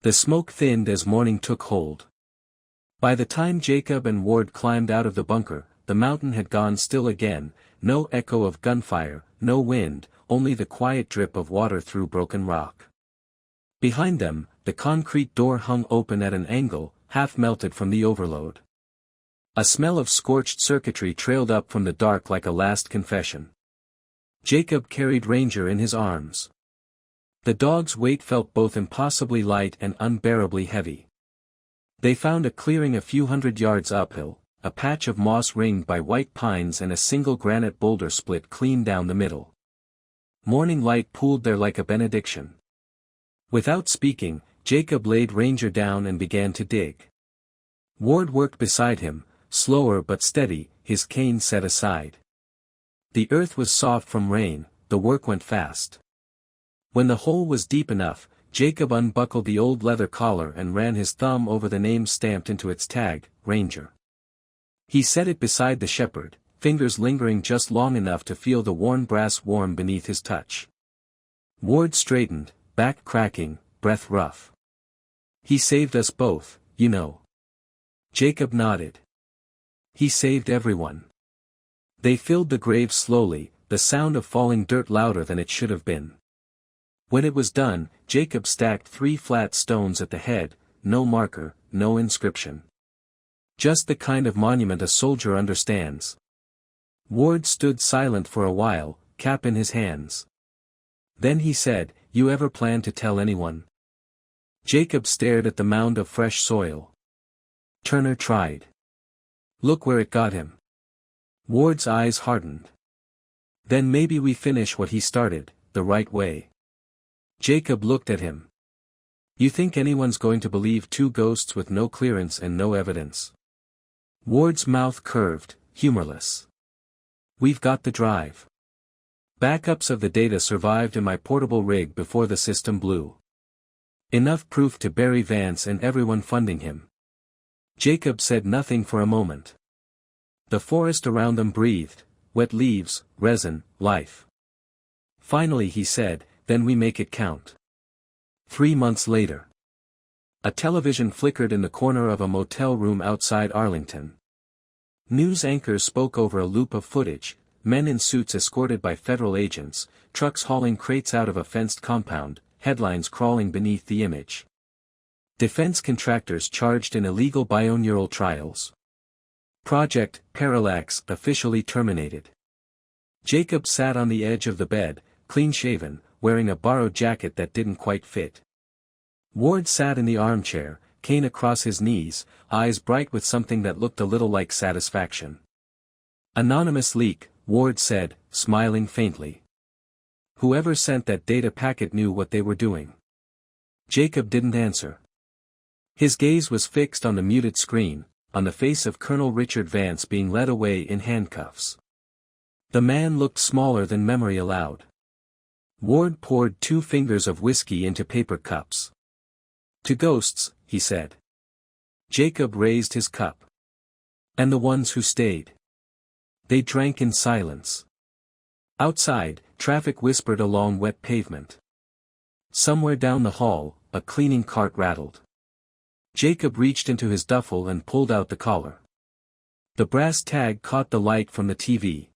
The smoke thinned as morning took hold. By the time Jacob and Ward climbed out of the bunker, the mountain had gone still again, no echo of gunfire, no wind, only the quiet drip of water through broken rock. Behind them, the concrete door hung open at an angle, half melted from the overload. A smell of scorched circuitry trailed up from the dark like a last confession. Jacob carried Ranger in his arms. The dog's weight felt both impossibly light and unbearably heavy. They found a clearing a few hundred yards uphill, a patch of moss ringed by white pines and a single granite boulder split clean down the middle. Morning light pooled there like a benediction. Without speaking, Jacob laid Ranger down and began to dig. Ward worked beside him, slower but steady, his cane set aside. The earth was soft from rain, the work went fast. When the hole was deep enough, Jacob unbuckled the old leather collar and ran his thumb over the name stamped into its tag, Ranger. He set it beside the shepherd, fingers lingering just long enough to feel the worn brass warm beneath his touch. Ward straightened, back cracking, breath rough. He saved us both, you know. Jacob nodded. He saved everyone. They filled the grave slowly, the sound of falling dirt louder than it should have been. When it was done, Jacob stacked 3 flat stones at the head, no marker, no inscription. Just the kind of monument a soldier understands. Ward stood silent for a while, cap in his hands. Then he said, "You ever plan to tell anyone?" Jacob stared at the mound of fresh soil. Turner tried. Look where it got him. Ward's eyes hardened. Then maybe we finish what he started, the right way. Jacob looked at him. You think anyone's going to believe 2 ghosts with no clearance and no evidence? Ward's mouth curved, humorless. We've got the drive. Backups of the data survived in my portable rig before the system blew. Enough proof to bury Vance and everyone funding him. Jacob said nothing for a moment. The forest around them breathed, wet leaves, resin, life. Finally he said, then we make it count. 3 months later. A television flickered in the corner of a motel room outside Arlington. News anchors spoke over a loop of footage, men in suits escorted by federal agents, trucks hauling crates out of a fenced compound, headlines crawling beneath the image. Defense contractors charged in illegal bioneural trials. Project Parallax officially terminated. Jacob sat on the edge of the bed, clean-shaven, wearing a borrowed jacket that didn't quite fit. Ward sat in the armchair, cane across his knees, eyes bright with something that looked a little like satisfaction. Anonymous leak, Ward said, smiling faintly. Whoever sent that data packet knew what they were doing. Jacob didn't answer. His gaze was fixed on the muted screen, on the face of Colonel Richard Vance being led away in handcuffs. The man looked smaller than memory allowed. Ward poured 2 fingers of whiskey into paper cups. To ghosts, he said. Jacob raised his cup. And the ones who stayed. They drank in silence. Outside, traffic whispered along wet pavement. Somewhere down the hall, a cleaning cart rattled. Jacob reached into his duffel and pulled out the collar. The brass tag caught the light from the TV.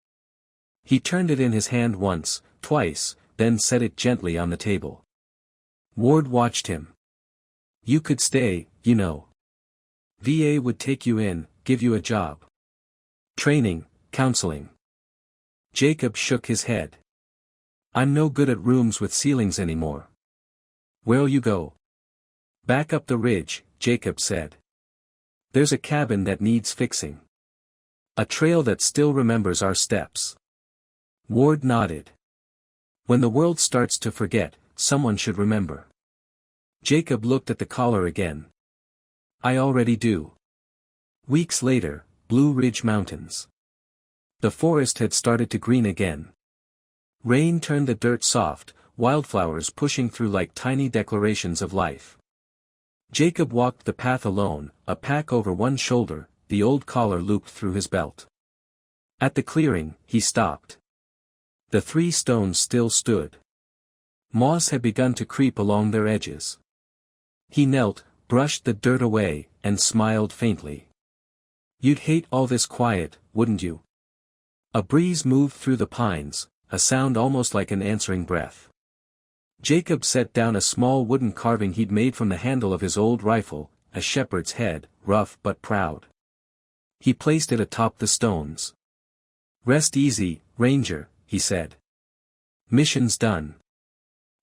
He turned it in his hand once, twice, then set it gently on the table. Ward watched him. You could stay, you know. VA would take you in, give you a job. Training, counseling. Jacob shook his head. I'm no good at rooms with ceilings anymore. Where'll you go? Back up the ridge, Jacob said. There's a cabin that needs fixing. A trail that still remembers our steps. Ward nodded. When the world starts to forget, someone should remember. Jacob looked at the collar again. I already do. Weeks later, Blue Ridge Mountains. The forest had started to green again. Rain turned the dirt soft, wildflowers pushing through like tiny declarations of life. Jacob walked the path alone, a pack over one shoulder, the old collar looped through his belt. At the clearing, he stopped. The 3 stones still stood. Moss had begun to creep along their edges. He knelt, brushed the dirt away, and smiled faintly. "You'd hate all this quiet, wouldn't you?" A breeze moved through the pines, a sound almost like an answering breath. Jacob set down a small wooden carving he'd made from the handle of his old rifle, a shepherd's head, rough but proud. He placed it atop the stones. "Rest easy, Ranger," he said. "Mission's done."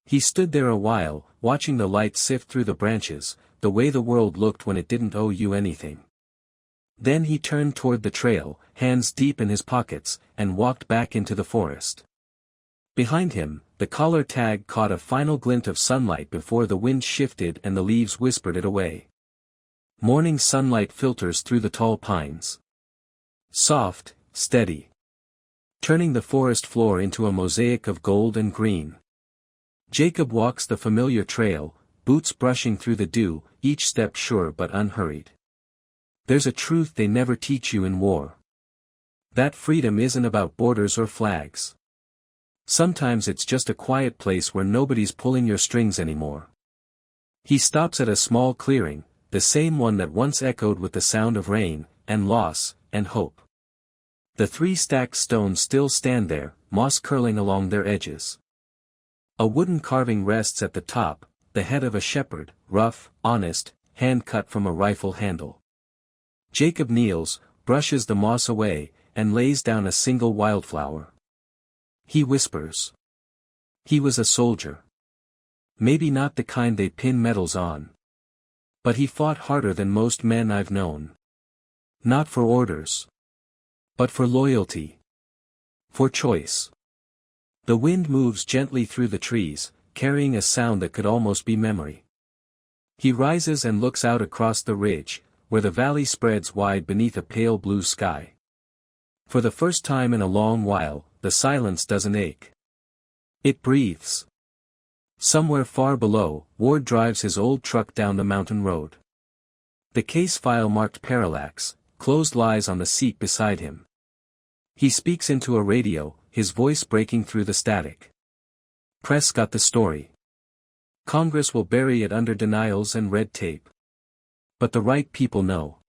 He stood there a while, watching the light sift through the branches, the way the world looked when it didn't owe you anything. Then he turned toward the trail, hands deep in his pockets, and walked back into the forest. Behind him, the collar tag caught a final glint of sunlight before the wind shifted and the leaves whispered it away. Morning sunlight filters through the tall pines. Soft, steady. Turning the forest floor into a mosaic of gold and green. Jacob walks the familiar trail, boots brushing through the dew, each step sure but unhurried. There's a truth they never teach you in war. That freedom isn't about borders or flags. Sometimes it's just a quiet place where nobody's pulling your strings anymore. He stops at a small clearing, the same one that once echoed with the sound of rain, and loss, and hope. The 3 stacked stones still stand there, moss curling along their edges. A wooden carving rests at the top, the head of a shepherd, rough, honest, hand cut from a rifle handle. Jacob kneels, brushes the moss away, and lays down a single wildflower. He whispers. He was a soldier. Maybe not the kind they pin medals on. But he fought harder than most men I've known. Not for orders. But for loyalty. For choice. The wind moves gently through the trees, carrying a sound that could almost be memory. He rises and looks out across the ridge, where the valley spreads wide beneath a pale blue sky. For the first time in a long while, the silence doesn't ache. It breathes. Somewhere far below, Ward drives his old truck down the mountain road. The case file marked Parallax, closed, lies on the seat beside him. He speaks into a radio, his voice breaking through the static. Press got the story. Congress will bury it under denials and red tape. But the right people know.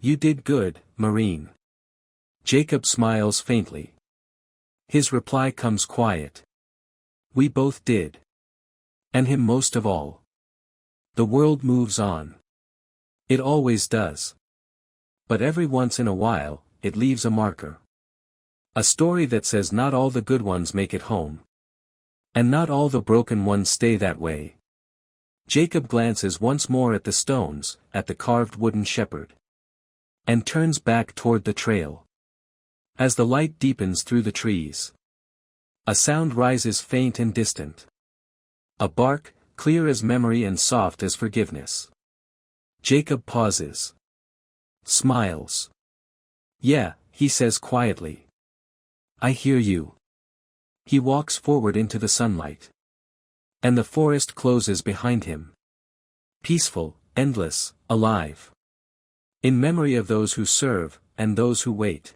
You did good, Marine. Jacob smiles faintly. His reply comes quiet. We both did. And him most of all. The world moves on. It always does. But every once in a while, it leaves a marker. A story that says not all the good ones make it home. And not all the broken ones stay that way. Jacob glances once more at the stones, at the carved wooden shepherd. And turns back toward the trail. As the light deepens through the trees. A sound rises faint and distant. A bark, clear as memory and soft as forgiveness. Jacob pauses. Smiles. Yeah, he says quietly. I hear you. He walks forward into the sunlight. And the forest closes behind him. Peaceful, endless, alive. In memory of those who serve, and those who wait.